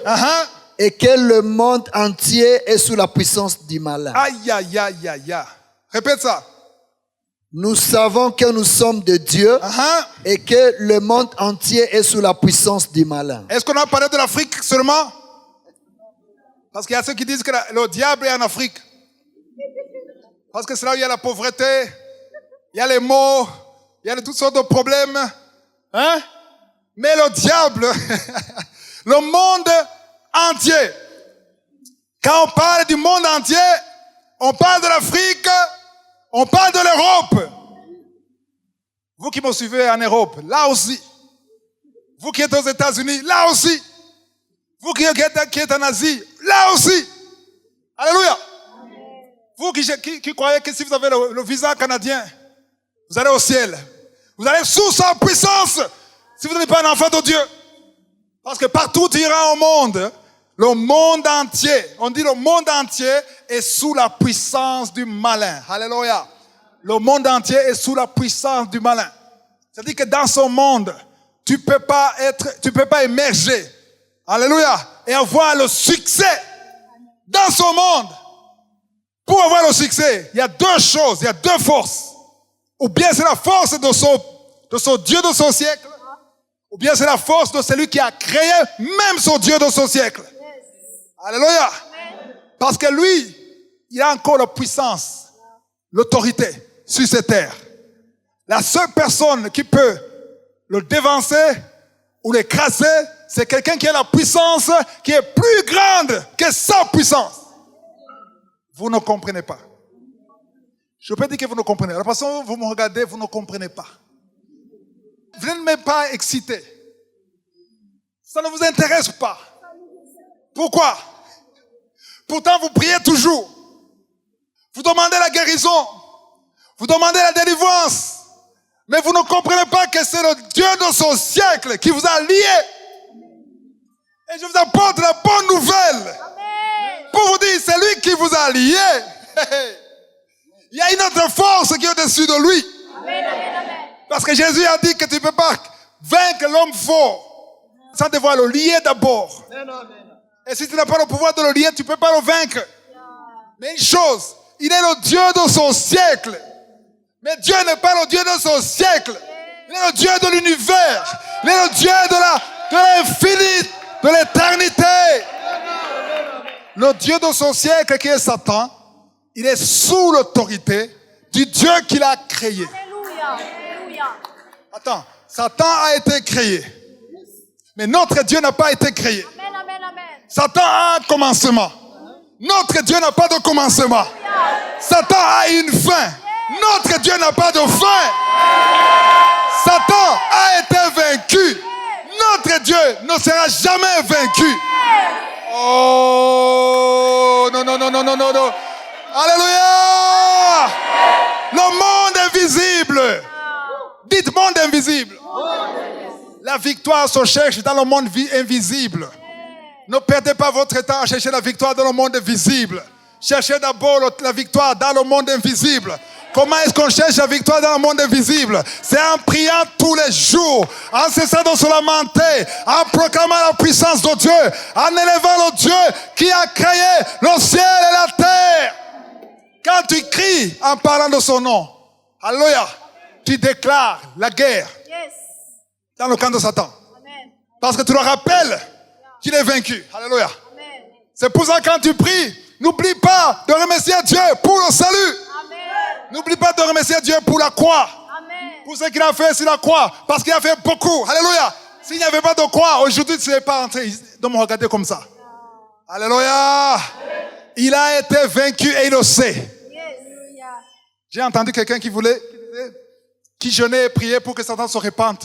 et que le monde entier est sous la puissance du malin. Aïe, aïe, aïe, aïe, aïe. Répète ça. Nous savons que nous sommes de Dieu et que le monde entier est sous la puissance du malin. Est-ce qu'on a parlé de l'Afrique seulement? Parce qu'il y a ceux qui disent que le diable est en Afrique. Parce que c'est là où il y a la pauvreté, il y a les maux, il y a toutes sortes de problèmes. Hein? Mais le diable, le monde entier. Quand on parle du monde entier, on parle de l'Afrique, on parle de l'Europe. Vous qui me suivez en Europe, là aussi. Vous qui êtes aux États-Unis, là aussi. Vous qui êtes en Asie, là aussi. Alléluia. Vous qui croyez que si vous avez le visa canadien, vous allez au ciel. Vous allez sous sa puissance si vous n'êtes pas un enfant de Dieu. Parce que partout tu iras au monde, le monde entier, on dit le monde entier est sous la puissance du malin. Alléluia. Le monde entier est sous la puissance du malin. C'est-à-dire que dans ce monde, tu peux pas émerger. Alléluia. Et avoir le succès dans ce monde. Pour avoir le succès, il y a deux choses, il y a deux forces. Ou bien c'est la force de ce Dieu de ce siècle, ou bien c'est la force de celui qui a créé même ce Dieu de ce siècle. Alléluia. Parce que lui, il a encore la puissance, l'autorité sur cette terre. La seule personne qui peut le dévancer ou l'écraser, c'est quelqu'un qui a la puissance qui est plus grande que sa puissance. Vous ne comprenez pas. Je peux dire que vous ne comprenez pas. La façon dont vous me regardez, vous ne comprenez pas. Vous n'êtes même pas excité. Ça ne vous intéresse pas. Pourquoi? Pourtant, vous priez toujours. Vous demandez la guérison. Vous demandez la délivrance. Mais vous ne comprenez pas que c'est le Dieu de ce siècle qui vous a liés. Et je vous apporte la bonne nouvelle. Pour vous dire, c'est lui qui vous a liés. Il y a une autre force qui est au-dessus de lui. Parce que Jésus a dit que tu ne peux pas vaincre l'homme fort sans devoir le lier d'abord. Et si tu n'as pas le pouvoir de le lier, tu ne peux pas le vaincre. Mais une chose, il est le Dieu de son siècle. Mais Dieu n'est pas le Dieu de son siècle. Il est le Dieu de l'univers. Il est le Dieu de l'infini, de l'éternité. Le Dieu de son siècle qui est Satan, il est sous l'autorité du Dieu qu'il a créé. Alléluia. Attends, Satan a été créé. Mais notre Dieu n'a pas été créé. Amen, amen, Satan a un commencement. Notre Dieu n'a pas de commencement. Satan a une fin. Notre Dieu n'a pas de fin. Satan a été vaincu. Notre Dieu ne sera jamais vaincu. Oh, non, non, non, non, non, non, non. Alléluia. Le monde invisible. Dites monde invisible. La victoire se cherche dans le monde invisible. Ne perdez pas votre temps à chercher la victoire dans le monde visible. Cherchez d'abord la victoire dans le monde invisible. Comment est-ce qu'on cherche la victoire dans le monde invisible? C'est en priant tous les jours, en cessant de se lamenter, en proclamant la puissance de Dieu, en élevant le Dieu qui a créé le ciel et la terre. Quand tu cries en parlant de son nom, alléluia, tu déclares la guerre Yes. dans le camp de Satan. Amen. Parce que tu le rappelles qu'il est vaincu. Alléluia. Amen. C'est pour ça que quand tu pries, n'oublie pas de remercier Dieu pour le salut. Amen. N'oublie pas de remercier Dieu pour la croix. Amen. Pour ce qu'il a fait sur la croix. Parce qu'il a fait beaucoup. Alléluia. S'il n'y avait pas de croix, aujourd'hui, tu ne serais pas en train de me regarder comme ça. Alléluia. Il a été vaincu et il le sait. Yes. J'ai entendu quelqu'un qui disait, qui jeûnait et priait pour que Satan se répande.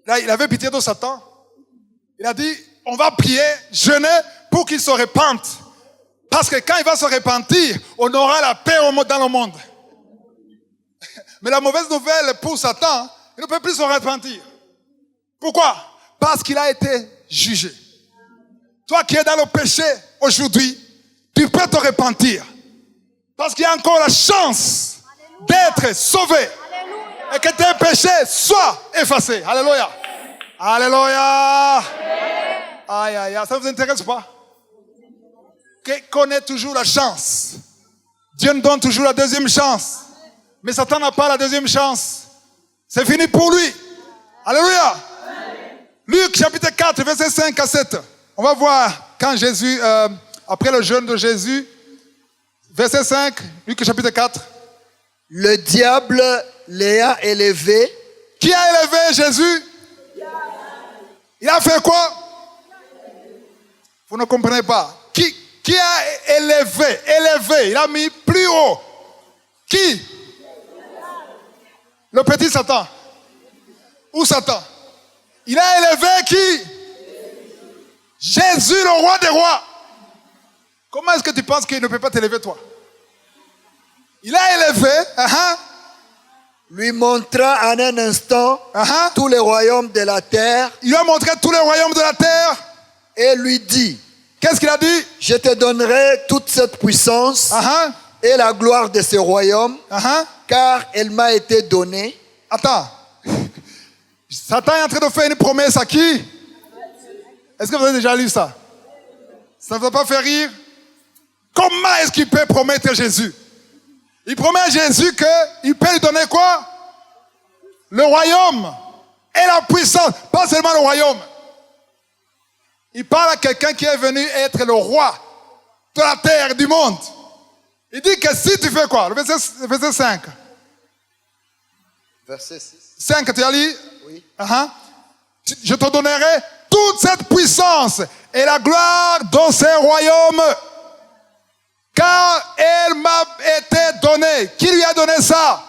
Là, il avait pitié de Satan. Il a dit, on va prier, jeûner pour qu'il se répande. Parce que quand il va se repentir, on aura la paix dans le monde. Mais la mauvaise nouvelle pour Satan, il ne peut plus se repentir. Pourquoi? Parce qu'il a été jugé. Toi qui es dans le péché aujourd'hui, tu peux te repentir. Parce qu'il y a encore la chance d'être sauvé. Alléluia. Et que tes péchés soient effacés. Alléluia. Alléluia. Aïe, aïe, aïe. Ça ne vous intéresse pas? Qu'on ait toujours la chance. Dieu nous donne toujours la deuxième chance. Mais Satan n'a pas la deuxième chance. C'est fini pour lui. Alléluia. Luc chapitre 4, verset 5 à 7. On va voir quand Jésus, après le jeûne de Jésus, verset 5, Luc chapitre 4. Le diable les a élevés. Qui a élevé Jésus? Il a fait quoi? Vous ne comprenez pas. Qui a élevé? Il a mis plus haut. Qui? Le petit Satan. Où Satan? Il a élevé qui? Jésus, le roi des rois. Comment est-ce que tu penses qu'il ne peut pas t'élever toi? Il a élevé, lui montra en un instant tous les royaumes de la terre. Il lui a montré tous les royaumes de la terre. Et lui dit, qu'est-ce qu'il a dit? je te donnerai toute cette puissance et la gloire de ce royaume, car elle m'a été donnée. Attends. Satan est en train de faire une promesse à qui? Est-ce que vous avez déjà lu ça? Ça ne vous a pas fait rire? Comment est-ce qu'il peut promettre Jésus? Il promet à Jésus qu'il peut lui donner quoi? Le royaume et la puissance. Pas seulement le royaume. Il parle à quelqu'un qui est venu être le roi de la terre et du monde. Il dit que si tu fais quoi? Le verset 5. Verset 6. 5, tu as lu? Oui. Je te donnerai toute cette puissance et la gloire de ces royaumes. Car elle m'a été donnée. Qui lui a donné ça?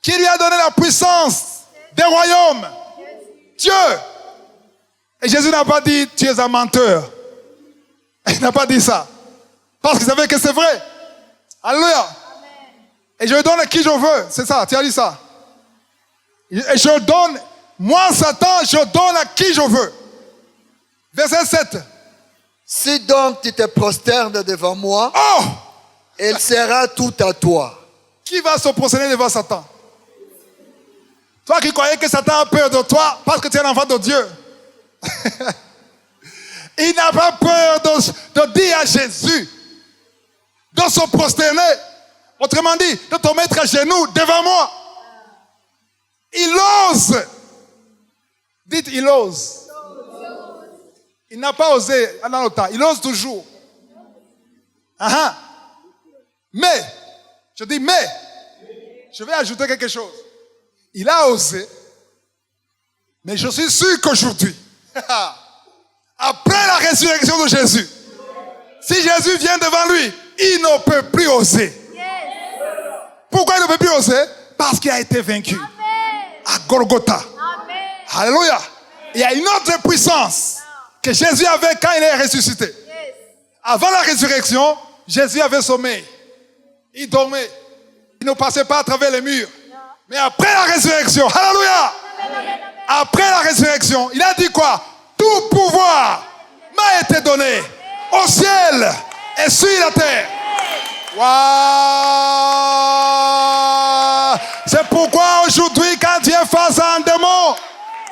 Qui lui a donné la puissance des royaumes? Dieu. Et Jésus n'a pas dit, tu es un menteur. Il n'a pas dit ça. Parce qu'il savait que c'est vrai. Alléluia. Et je donne à qui je veux. C'est ça, tu as dit ça. Et je donne, moi Satan, je donne à qui je veux. Verset 7. Si donc tu te prosternes devant moi, elle sera tout à toi. Qui va se prosterner devant Satan? Toi qui croyais que Satan a peur de toi parce que tu es un enfant de Dieu. Il n'a pas peur de dire à Jésus de se prosterner. Autrement dit, de te mettre à genoux devant moi. Il ose. Dites, il ose. Il n'a pas osé dans le temps. Il ose toujours. Mais, je dis mais, je vais ajouter quelque chose. Il a osé, mais je suis sûr qu'aujourd'hui, Après la résurrection de Jésus, si Jésus vient devant lui, il ne peut plus oser. Pourquoi il ne peut plus oser? Parce qu'il a été vaincu à Golgotha. Alléluia. Il y a une autre puissance que Jésus avait quand il est ressuscité. Avant la résurrection, Jésus avait sommeil. Il dormait. Il ne passait pas à travers les murs. Mais après la résurrection, alléluia. Après la résurrection, il a dit quoi? Tout pouvoir m'a été donné au ciel et sur la terre. Waouh! C'est pourquoi aujourd'hui, quand tu es face à un démon,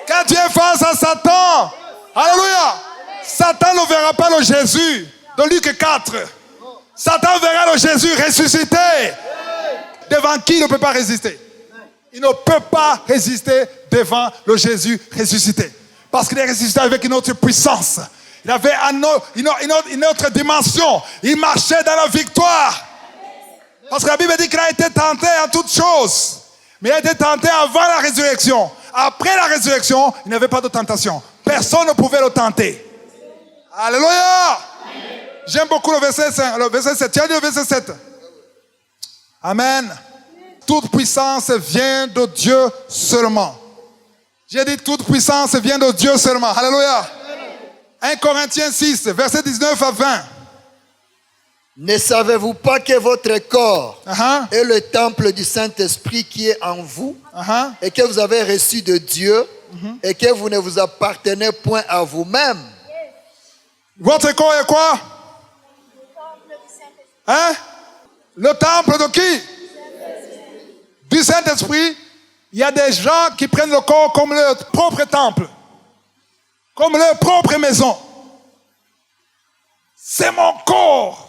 quand tu es face à Satan, alléluia, Satan ne verra pas le Jésus de Luc 4. Satan verra le Jésus ressuscité, devant qui il ne peut pas résister. Il ne peut pas résister devant le Jésus ressuscité. Parce qu'il est ressuscité avec une autre puissance. Il avait une autre dimension. Il marchait dans la victoire. Parce que la Bible dit qu'il a été tenté en toutes choses. Mais il a été tenté avant la résurrection. Après la résurrection, il n'avait pas de tentation. Personne ne pouvait le tenter. Alléluia! J'aime beaucoup le verset 5, le verset 7. Tu as dit le verset 7. Amen. Toute puissance vient de Dieu seulement. J'ai dit toute puissance vient de Dieu seulement. Alléluia. 1 Corinthiens 6, verset 19 à 20. Ne savez-vous pas que votre corps est le temple du Saint-Esprit qui est en vous et que vous avez reçu de Dieu et que vous ne vous appartenez point à vous-même? Votre corps est quoi? Hein? Le temple de qui? Du Saint-Esprit. Il y a des gens qui prennent le corps comme leur propre temple, comme leur propre maison. C'est mon corps.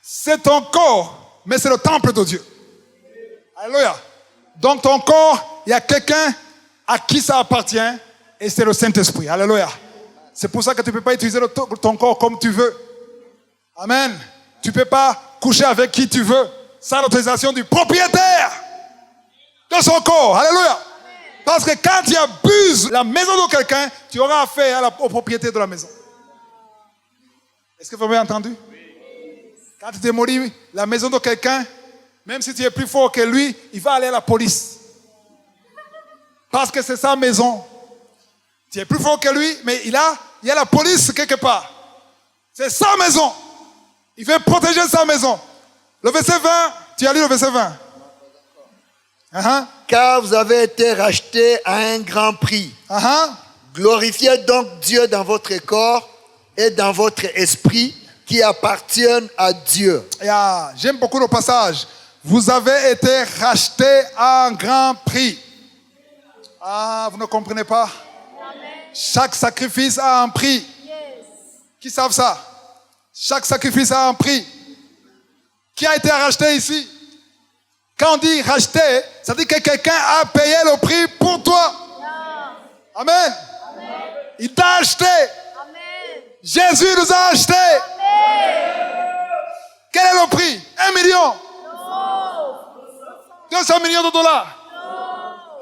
C'est ton corps, mais c'est le temple de Dieu. Alléluia. Donc ton corps, il y a quelqu'un à qui ça appartient et c'est le Saint-Esprit. Alléluia. C'est pour ça que tu ne peux pas utiliser ton corps comme tu veux. Amen. Tu ne peux pas coucher avec qui tu veux sans l'autorisation du propriétaire de son corps. Alléluia. Parce que quand tu abuses la maison de quelqu'un, tu auras affaire au propriétaire de la maison. Est-ce que vous avez entendu? Quand tu démolis la maison de quelqu'un, même si tu es plus fort que lui, il va aller à la police. Parce que c'est sa maison. Tu es plus fort que lui, mais il y a la police quelque part. C'est sa maison. Il veut protéger sa maison. Le verset 20, tu as lu le verset 20. Car vous avez été rachetés à un grand prix. Glorifiez donc Dieu dans votre corps et dans votre esprit qui appartiennent à Dieu. J'aime beaucoup le passage. Vous avez été rachetés à un grand prix. Vous ne comprenez pas? Chaque sacrifice a un prix. Qui savent ça? Chaque sacrifice a un prix. Qui a été racheté ici? Quand on dit racheté, ça dit que quelqu'un a payé le prix pour toi. Amen. Il t'a acheté. Jésus nous a achetés. Quel est le prix? 1 million. 200 millions de dollars.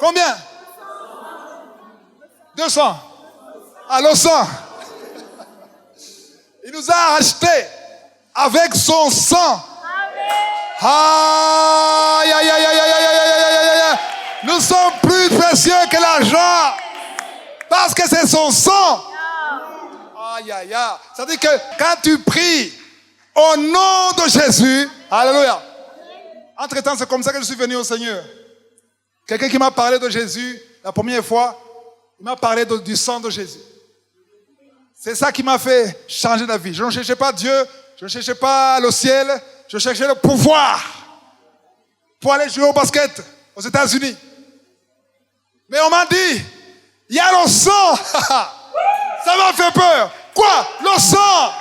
Combien? 200. Alors 100. Il nous a achetés avec son sang. Aïe, aïe, aïe, aïe, aïe, aïe, aïe, aïe. Nous sommes plus précieux que l'argent. Parce que c'est son sang. Aïe, aïe, aïe. Ça veut dire que quand tu pries au nom de Jésus, alléluia. Entre-temps, c'est comme ça que je suis venu au Seigneur. Quelqu'un qui m'a parlé de Jésus la première fois, il m'a parlé du sang de Jésus. C'est ça qui m'a fait changer la vie. Je ne cherchais pas Dieu, je ne cherchais pas le ciel, je cherchais le pouvoir pour aller jouer au basket aux États-Unis. Mais on m'a dit, il y a le sang. Ça m'a fait peur. Quoi? Le sang.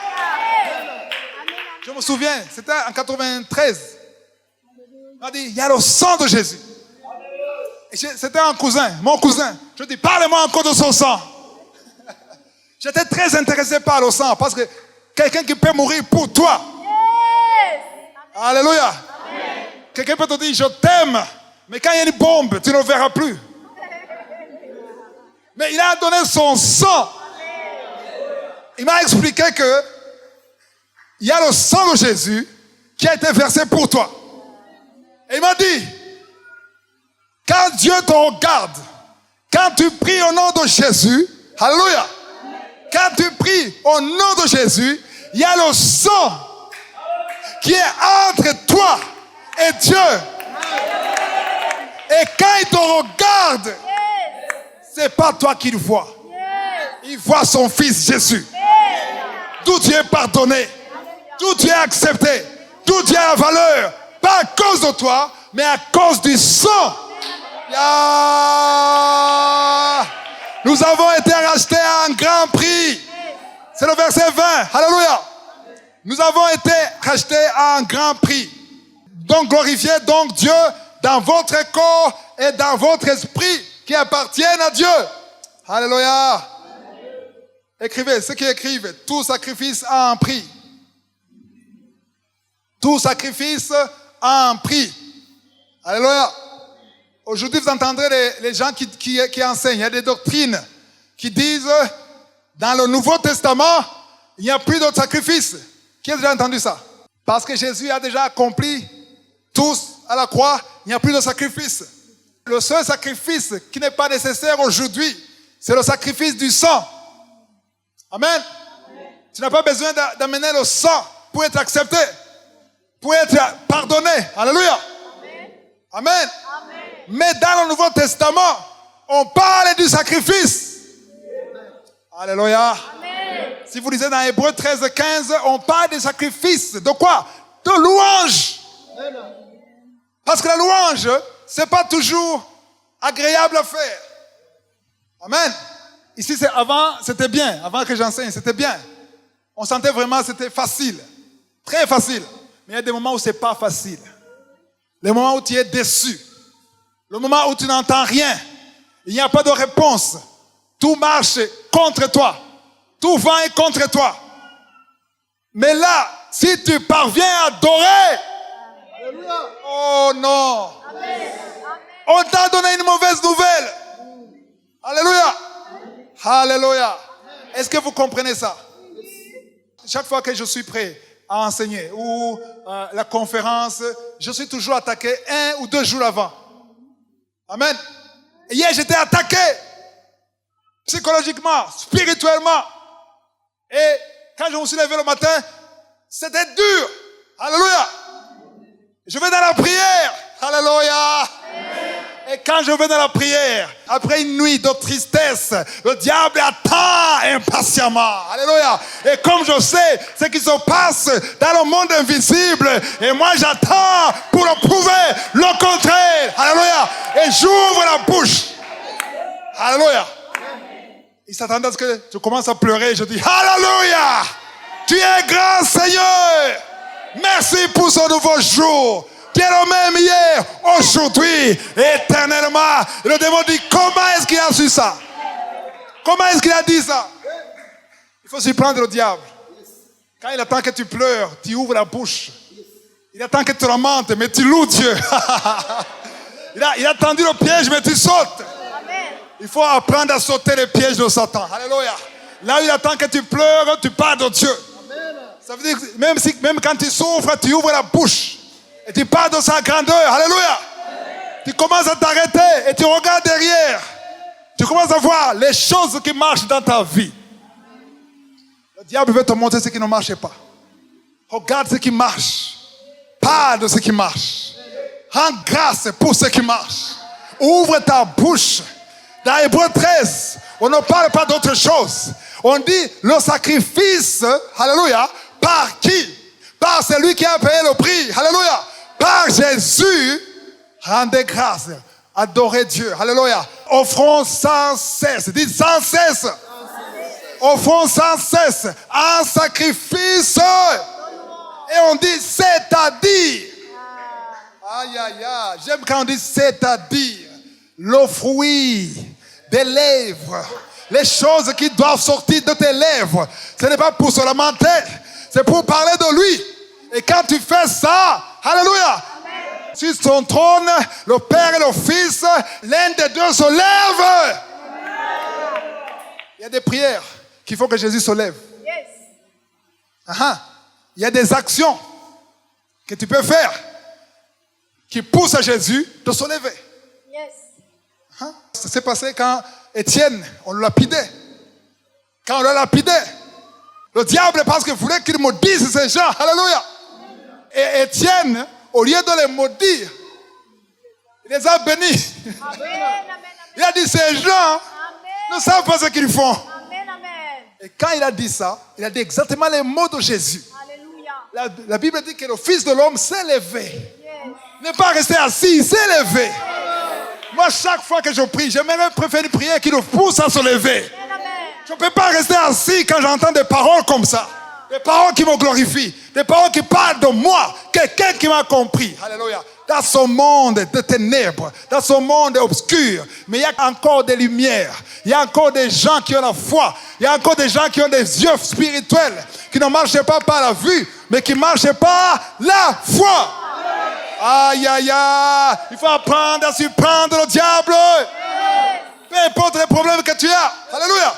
Je me souviens, c'était en 93. On m'a dit, il y a le sang de Jésus. C'était un cousin, mon cousin. Je dis, parlez-moi encore de son sang. J'étais très intéressé par le sang parce que quelqu'un qui peut mourir pour toi. Alléluia. Quelqu'un peut te dire, je t'aime. Mais quand il y a une bombe, tu ne le verras plus. Mais il a donné son sang. Il m'a expliqué que il y a le sang de Jésus qui a été versé pour toi. Et il m'a dit, quand Dieu te regarde, quand tu pries au nom de Jésus, alléluia, quand tu pries au nom de Jésus, il y a le sang qui est entre toi et Dieu. Et quand il te regarde, c'est pas toi qu'il voit. Il voit son fils Jésus. Tout Dieu est pardonné. Tout Dieu est accepté. Tout Dieu a la valeur. Pas à cause de toi, mais à cause du sang. Nous avons été rachetés à un grand prix. C'est le verset 20. Alléluia. Nous avons été rachetés à un grand prix. Donc glorifiez donc Dieu dans votre corps et dans votre esprit qui appartiennent à Dieu. Alléluia. Écrivez, ceux qui écrivent, tout sacrifice a un prix. Tout sacrifice a un prix. Alléluia. Aujourd'hui, vous entendrez les gens qui enseignent. Il y a des doctrines qui disent, dans le Nouveau Testament, il n'y a plus d'autres sacrifices. Qui a déjà entendu ça? Parce que Jésus a déjà accompli tous à la croix, il n'y a plus de sacrifice. Le seul sacrifice qui n'est pas nécessaire aujourd'hui, c'est le sacrifice du sang. Amen. Tu n'as pas besoin d'amener le sang pour être accepté, pour être pardonné. Alléluia. Amen. Amen. Mais dans le Nouveau Testament, on parle du sacrifice. Alléluia. Amen. Si vous lisez dans Hébreux 13, 15, on parle des sacrifices. De quoi? De louange. Parce que la louange, c'est pas toujours agréable à faire. Amen. Ici, c'était bien. Avant que j'enseigne, c'était bien. On sentait vraiment que c'était facile. Très facile. Mais il y a des moments où c'est pas facile. Les moments où tu es déçu. Le moment où tu n'entends rien. Il n'y a pas de réponse. Tout marche contre toi. Tout vent est contre toi. Mais là, si tu parviens à adorer, oh non. On t'a donné une mauvaise nouvelle. Alléluia. Alléluia. Est-ce que vous comprenez ça? Chaque fois que je suis prêt à enseigner ou la conférence, je suis toujours attaqué 1 ou 2 jours avant. Amen. Et hier, j'étais attaqué psychologiquement, spirituellement. Et quand je me suis levé le matin, c'était dur. Alléluia. Je vais dans la prière. Alléluia. Et quand je vais dans la prière, après une nuit de tristesse, le diable attend impatiemment. Alléluia. Et comme je sais ce qui se passe dans le monde invisible, et moi j'attends pour le prouver le contraire. Alléluia. Et j'ouvre la bouche. Alléluia. Il s'attendait à ce que je commence à pleurer. Je dis, Alléluia. Tu es grand Seigneur. Merci pour ce nouveau jour. Tu es le même hier, aujourd'hui, éternellement. Et le démon dit, comment est-ce qu'il a su ça? Comment est-ce qu'il a dit ça? Il faut surprendre le diable. Quand il attend que tu pleures, tu ouvres la bouche. Il attend que tu lamentes, mais tu loues Dieu. Il a tendu le piège, mais tu sautes. Il faut apprendre à sauter les pièges de Satan. Alléluia. Là où il attend que tu pleures, tu parles de Dieu. Ça veut dire que même quand tu souffres, tu ouvres la bouche. Et tu parles de sa grandeur. Alléluia. Tu commences à t'arrêter et tu regardes derrière. Tu commences à voir les choses qui marchent dans ta vie. Le diable veut te montrer ce qui ne marche pas. Regarde ce qui marche. Parle de ce qui marche. Rends grâce pour ce qui marche. Ouvre ta bouche. Dans Hébreux 13, on ne parle pas d'autre chose. On dit le sacrifice, alléluia, par qui? Par celui qui a payé le prix, alléluia. Par Jésus, rendez grâce, adorez Dieu, alléluia. Offrons sans cesse, dites sans cesse. Offrons sans cesse un sacrifice. Et on dit c'est-à-dire. Aïe, aïe, aïe. J'aime quand on dit c'est-à-dire. Le fruit des lèvres. Les choses qui doivent sortir de tes lèvres. Ce n'est pas pour se lamenter. C'est pour parler de lui. Et quand tu fais ça, alléluia. Sur son trône, le Père et le Fils, l'un des deux se lève. Il y a des prières qu'il faut que Jésus se lève. Yes. Il y a des actions que tu peux faire qui poussent à Jésus de se lever. Yes. Ça s'est passé quand Étienne, on le lapidait. Quand on le lapidait, le diable, parce qu'il voulait qu'il maudisse ces gens. Alléluia. Et Étienne, au lieu de les maudire, il les a bénis. Amen, amen, Il a dit, ces gens amen. ne savent pas ce qu'ils font. Amen, amen. Et quand il a dit ça, il a dit exactement les mots de Jésus. Alléluia. La Bible dit que le Fils de l'homme s'est levé. Yes. N'est pas resté assis, il s'est levé. Moi, chaque fois que je prie, j'aimerais préférer une prière qui nous pousse à se lever. Amen, amen. Je ne peux pas rester assis quand j'entends des paroles comme ça. Des paroles qui me glorifient. Des paroles qui parlent de moi. Quelqu'un qui m'a compris. Alléluia. Dans ce monde de ténèbres, dans ce monde obscur, mais il y a encore des lumières. Il y a encore des gens qui ont la foi. Il y a encore des gens qui ont des yeux spirituels, qui ne marchent pas par la vue, mais qui marchent par la foi. Aïe, aïe, aïe. Il faut apprendre à surprendre le diable. Peu importe les problèmes que tu as. Alléluia.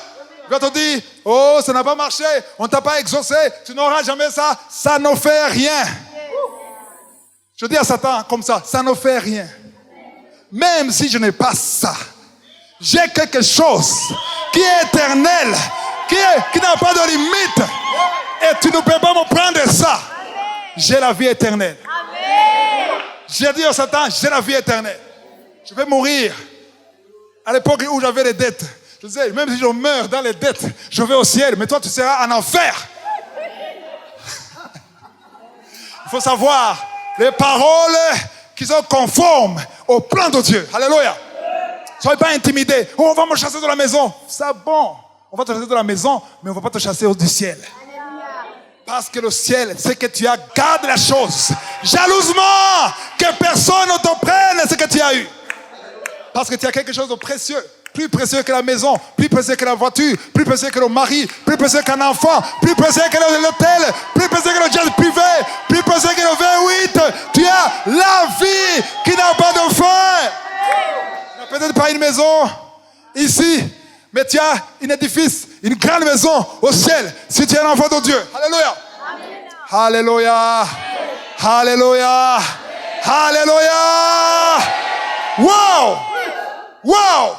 Il va te dire, oh, ça n'a pas marché, on ne t'a pas exaucé, tu n'auras jamais ça. Ça ne fait rien. Je dis à Satan comme ça ne fait rien. Même si je n'ai pas ça, j'ai quelque chose qui est éternel, qui n'a pas de limite. Et tu ne peux pas me prendre ça. J'ai la vie éternelle. Amen. J'ai dit à Satan, j'ai la vie éternelle. Je vais mourir. À l'époque où j'avais les dettes, je disais, même si je meurs dans les dettes, je vais au ciel, mais toi tu seras en enfer. Il faut savoir les paroles qui sont conformes au plan de Dieu. Alléluia. Soyez pas intimidés. Oh, on va me chasser de la maison. C'est bon. On va te chasser de la maison, mais on ne va pas te chasser du ciel. Parce que le ciel, c'est que tu as gardé la chose jalousement, que personne ne te prenne ce que tu as eu. Parce que tu as quelque chose de précieux. Plus précieux que la maison, plus précieux que la voiture, plus précieux que le mari, plus précieux qu'un enfant, plus précieux que l'hôtel, plus précieux que le jet privé, plus précieux que le V8. Tu as la vie qui n'a pas de fin. Tu n'as peut-être pas une maison ici, mais tu as un édifice, une grande maison au ciel, si tu es un enfant de Dieu. Alléluia. Alléluia. Alléluia. Alléluia. Wow. Wow.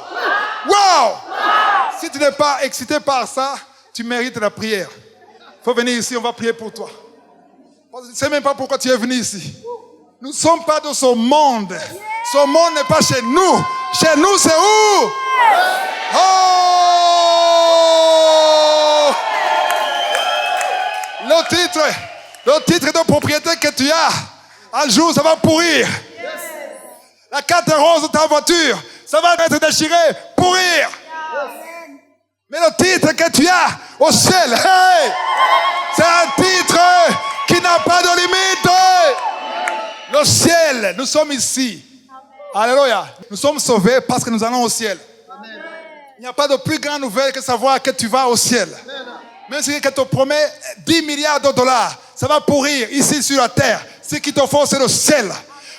Wow! Si tu n'es pas excité par ça, tu mérites la prière. Il faut venir ici, on va prier pour toi. Je ne sais même pas pourquoi tu es venu ici. Nous ne sommes pas de ce monde. Ce monde n'est pas chez nous. Chez nous, c'est où? Oh! Le titre de propriété que tu as, un jour, ça va pourrir. La carte rose de ta voiture, ça va être déchiré, pourrir. Mais le titre que tu as au ciel, hey, c'est un titre qui n'a pas de limite. Le ciel, nous sommes ici. Alléluia. Nous sommes sauvés parce que nous allons au ciel. Il n'y a pas de plus grande nouvelle que savoir que tu vas au ciel. Même si quelqu'un te promet 10 milliards de dollars, ça va pourrir ici sur la terre. Ce qu'il te faut, c'est le ciel.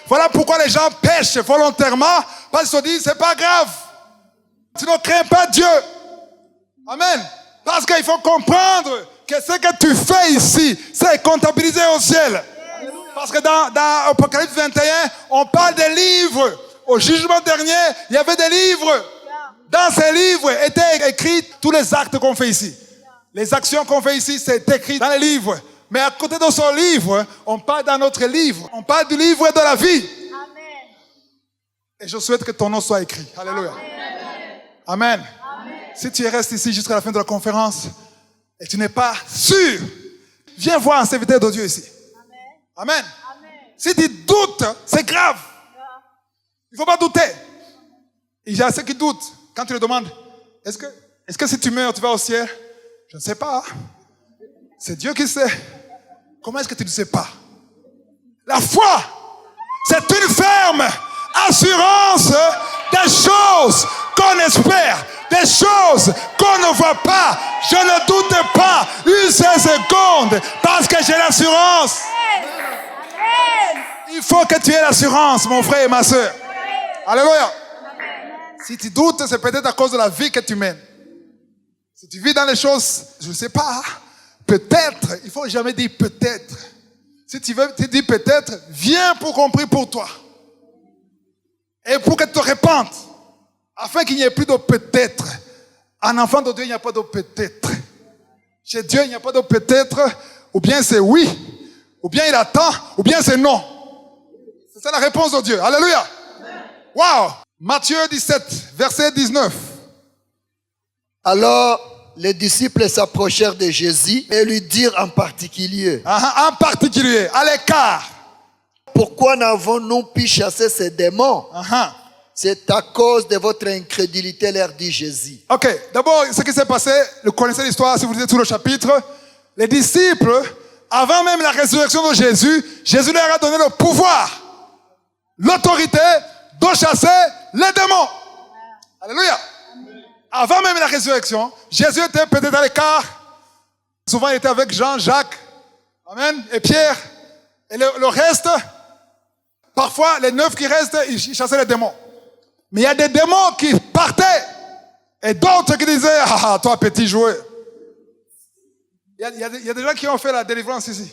Voilà pourquoi les gens pêchent volontairement, parce qu'ils se disent, c'est pas grave. Tu ne crains pas Dieu. Amen. Parce qu'il faut comprendre que ce que tu fais ici, c'est comptabilisé au ciel. Parce que dans Apocalypse 21, on parle des livres. Au jugement dernier, il y avait des livres. Dans ces livres étaient écrits tous les actes qu'on fait ici. Les actions qu'on fait ici, c'est écrit dans les livres. Mais à côté de ce livre, on parle dans notre livre. On parle du livre de la vie. Amen. Et je souhaite que ton nom soit écrit. Alléluia. Amen. Amen. Si tu restes ici jusqu'à la fin de la conférence et tu n'es pas sûr, viens voir un serviteur de Dieu ici. Amen. Amen. Amen. Si tu doutes, c'est grave. Il ne faut pas douter. Il y a ceux qui doutent. Quand tu leur demandes, est-ce que si tu meurs, tu vas au ciel? Je ne sais pas. C'est Dieu qui sait. Comment est-ce que tu ne sais pas? La foi, c'est une ferme assurance des choses qu'on espère, des choses qu'on ne voit pas. Je ne doute pas une seule seconde parce que j'ai l'assurance. Il faut que tu aies l'assurance, mon frère et ma soeur. Alléluia. Si tu doutes, c'est peut-être à cause de la vie que tu mènes. Si tu vis dans les choses, je ne sais pas, peut-être, il ne faut jamais dire peut-être. Si tu veux te dire peut-être, viens pour qu'on prie pour toi. Et pour que tu te répandes. Afin qu'il n'y ait plus de peut-être. Un enfant de Dieu, il n'y a pas de peut-être. Chez Dieu, il n'y a pas de peut-être. Ou bien c'est oui, ou bien il attend, ou bien c'est non. C'est ça la réponse de Dieu. Alléluia. Wow. Matthieu 17, verset 19. Alors, les disciples s'approchèrent de Jésus et lui dirent en particulier, En particulier, à l'écart. pourquoi n'avons-nous pu chasser ces démons? C'est à cause de votre incrédulité, leur dit Jésus. Ok, d'abord, ce qui s'est passé, vous connaissez l'histoire, si vous lisez tout le chapitre. Les disciples, avant même la résurrection de Jésus, Jésus leur a donné le pouvoir, l'autorité de chasser les démons. Alléluia. Avant même la résurrection, Jésus était peut-être à l'écart. Souvent, il était avec Jean, Jacques, Amen, et Pierre. Et le reste, parfois, les 9 qui restent, ils chassaient les démons. Mais il y a des démons qui partaient. Et d'autres qui disaient, ah, toi, petit joueur. Il y a des gens qui ont fait la délivrance ici.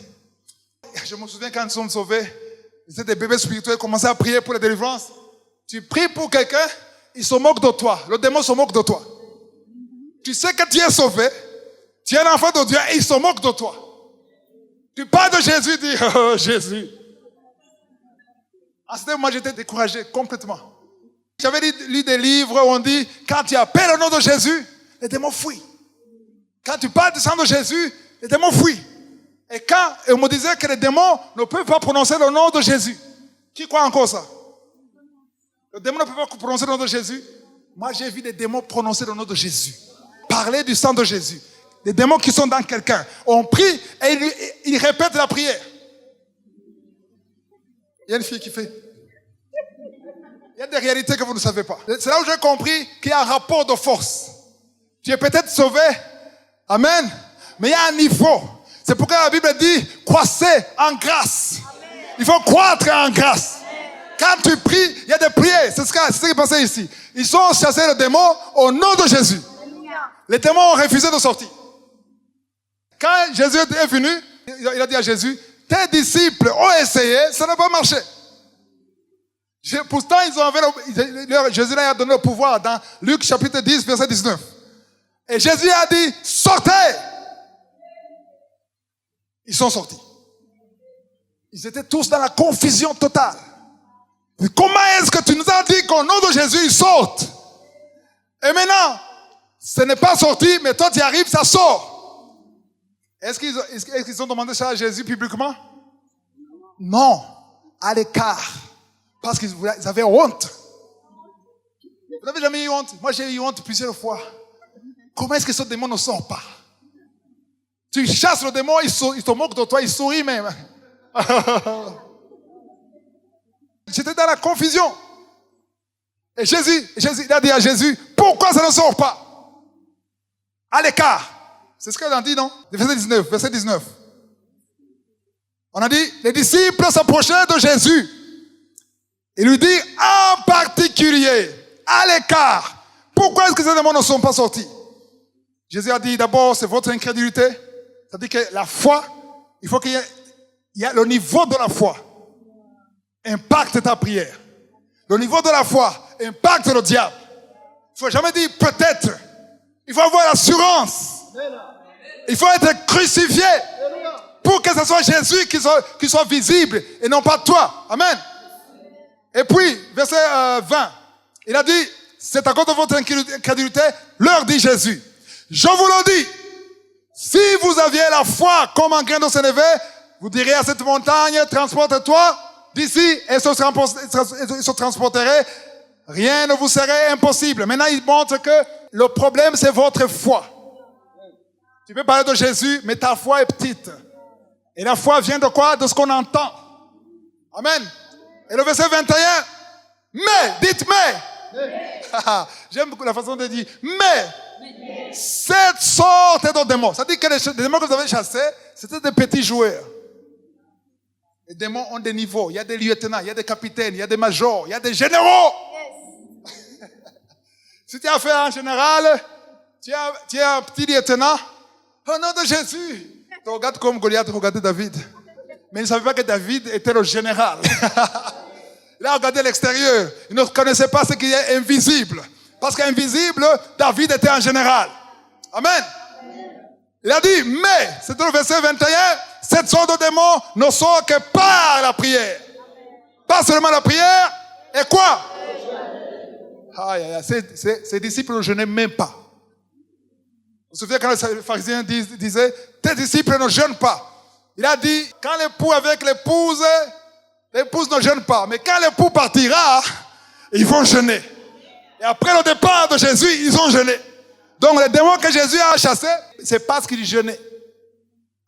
Je me souviens quand nous sommes sauvés, c'était des bébés spirituels, commençaient à prier pour la délivrance. Tu pries pour quelqu'un, il se moque de toi. Le démon se moque de toi. Tu sais que tu es sauvé, tu es un enfant de Dieu et il se moque de toi. Tu parles de Jésus, dis, oh Jésus. À ce moment, j'étais découragé complètement. J'avais lu des livres où on dit, quand tu appelles le nom de Jésus, les démons fuient. Quand tu parles du sang de Jésus, les démons fuient. Et quand on me disait que les démons ne peuvent pas prononcer le nom de Jésus, qui croit encore ça? Le démon ne peut pas prononcer le nom de Jésus. Moi, j'ai vu des démons prononcer le nom de Jésus. Parler du sang de Jésus. Des démons qui sont dans quelqu'un. On prie et ils répètent la prière. Il y a une fille qui fait. Il y a des réalités que vous ne savez pas. C'est là où j'ai compris qu'il y a un rapport de force. Tu es peut-être sauvé. Amen. Mais il y a un niveau. C'est pourquoi la Bible dit, croissez en grâce. Amen. Il faut croître en grâce. Quand tu pries, il y a des prières. C'est ce qui est passé ici. Ils ont chassé le démon au nom de Jésus. Les démons ont refusé de sortir. Quand Jésus est venu, il a dit à Jésus, tes disciples ont essayé, ça n'a pas marché. Pourtant, Jésus leur a donné le pouvoir dans Luc chapitre 10, verset 19. Et Jésus a dit, sortez. Ils sont sortis. Ils étaient tous dans la confusion totale. Comment est-ce que tu nous as dit qu'au nom de Jésus, ils sortent? Et maintenant, ce n'est pas sorti, mais toi tu arrives, ça sort. Est-ce qu'ils ont demandé ça à Jésus publiquement? Non, à l'écart. Parce qu'ils avaient honte. Vous n'avez jamais eu honte? Moi j'ai eu honte plusieurs fois. Comment est-ce que ce démon ne sort pas? Tu chasses le démon, il te moque de toi, il sourit même. J'étais dans la confusion. Et Jésus, il a dit à Jésus, pourquoi ça ne sort pas? À l'écart. C'est ce qu'on a dit, non? Verset 19. On a dit, les disciples s'approchaient de Jésus. Il lui dit, en particulier, à l'écart, pourquoi est-ce que ces démons ne sont pas sortis? Jésus a dit, d'abord, c'est votre incrédulité. C'est-à-dire que la foi, il faut qu'il y ait le niveau de la foi. Impacte ta prière. Le niveau de la foi impacte le diable. Il ne faut jamais dire peut-être. Il faut avoir l'assurance. Il faut être crucifié pour que ce soit Jésus qui soit visible et non pas toi. Amen. Et puis, verset 20, il a dit, c'est à cause de votre incrédulité, leur dit Jésus. Je vous le dis, si vous aviez la foi comme un grain de sénévé, vous diriez à cette montagne, transporte-toi d'ici et se transporterait. Rien ne vous serait impossible. Maintenant, il montre que le problème, c'est votre foi. Tu peux parler de Jésus, mais ta foi est petite. Et la foi vient de quoi? De ce qu'on entend. Amen. Et le verset 21, mais, dites mais. J'aime beaucoup la façon de dire, mais, cette sorte de démons. Ça dit que les démons que vous avez chassés, c'était des petits joueurs. Les démons ont des niveaux. Il y a des lieutenants, il y a des capitaines, il y a des majors, il y a des généraux. Si tu as fait un général, Tu es un petit lieutenant. Au nom de Jésus. Tu regardes comme Goliath regardait David. Mais il ne savait pas que David était le général. Il a regardé l'extérieur. Il ne connaissait pas ce qui est invisible. Parce qu'invisible, David était un général. Amen. Il a dit, mais, c'est dans le verset 21, cette sorte de démon ne sort que par la prière. Pas seulement la prière, et quoi? Ces disciples ne jeûnaient même pas. Vous vous souvenez quand les pharisiens disaient, tes disciples ne jeûnent pas. Il a dit, quand l'époux avec l'épouse ne jeûne pas. Mais quand l'époux partira, ils vont jeûner. Et après le départ de Jésus, ils ont jeûné. Donc les démons que Jésus a chassés, c'est parce qu'il jeûnait.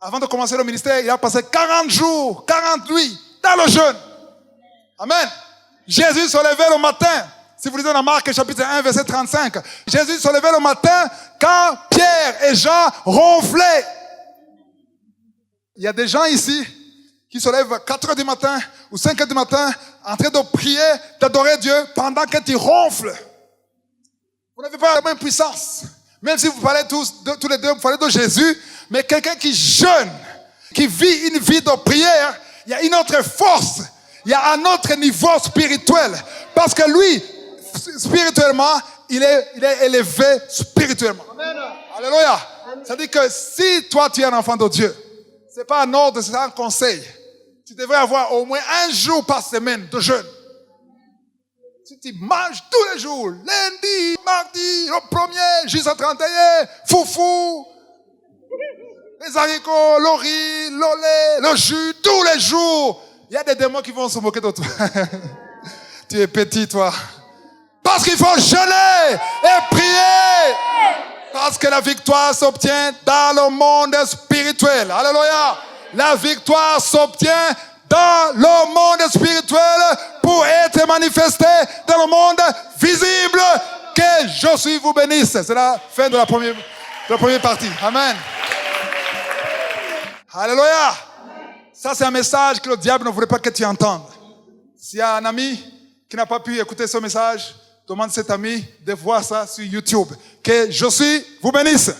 Avant de commencer le ministère, il a passé 40 jours, 40 nuits dans le jeûne. Amen. Jésus se levait le matin. Si vous lisez dans Marc chapitre 1, verset 35, Jésus se levait le matin quand Pierre et Jean ronflaient. Il y a des gens ici qui se lèvent à 4 heures du matin ou 5 heures du matin en train de prier, d'adorer Dieu pendant que tu ronfles. Vous n'avez pas la même puissance. Même si vous parlez tous les deux, vous parlez de Jésus, mais quelqu'un qui jeûne, qui vit une vie de prière, il y a une autre force, il y a un autre niveau spirituel. Parce que lui, spirituellement, il est élevé spirituellement. Amen. Alléluia. C'est-à-dire que si toi tu es un enfant de Dieu, c'est pas un ordre, c'est un conseil. Tu devrais avoir au moins un jour par semaine de jeûne. Si tu manges tous les jours, lundi, mardi, le 1er, jusqu'à 31, foufou, les haricots, le riz, le lait, le jus, tous les jours, il y a des démons qui vont se moquer de toi. Tu es petit, toi. Parce qu'il faut jeûner et prier. Parce que la victoire s'obtient dans le monde spirituel. Alléluia. La victoire s'obtient dans le monde spirituel pour être manifestée dans le monde visible. Que Jésus vous bénisse. C'est la fin de la première partie. Amen. Alléluia. Ça, c'est un message que le diable ne voulait pas que tu entendes. S'il y a un ami qui n'a pas pu écouter ce message, demande à cet ami de voir ça sur YouTube. Que Jésus vous bénisse.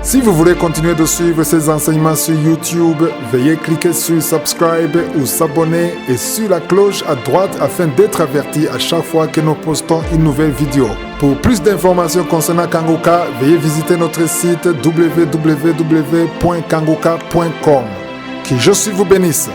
Si vous voulez continuer de suivre ces enseignements sur YouTube, veuillez cliquer sur Subscribe ou s'abonner et sur la cloche à droite afin d'être averti à chaque fois que nous postons une nouvelle vidéo. Pour plus d'informations concernant Kangoka, veuillez visiter notre site www.kangoka.com. Que Jésus vous bénisse.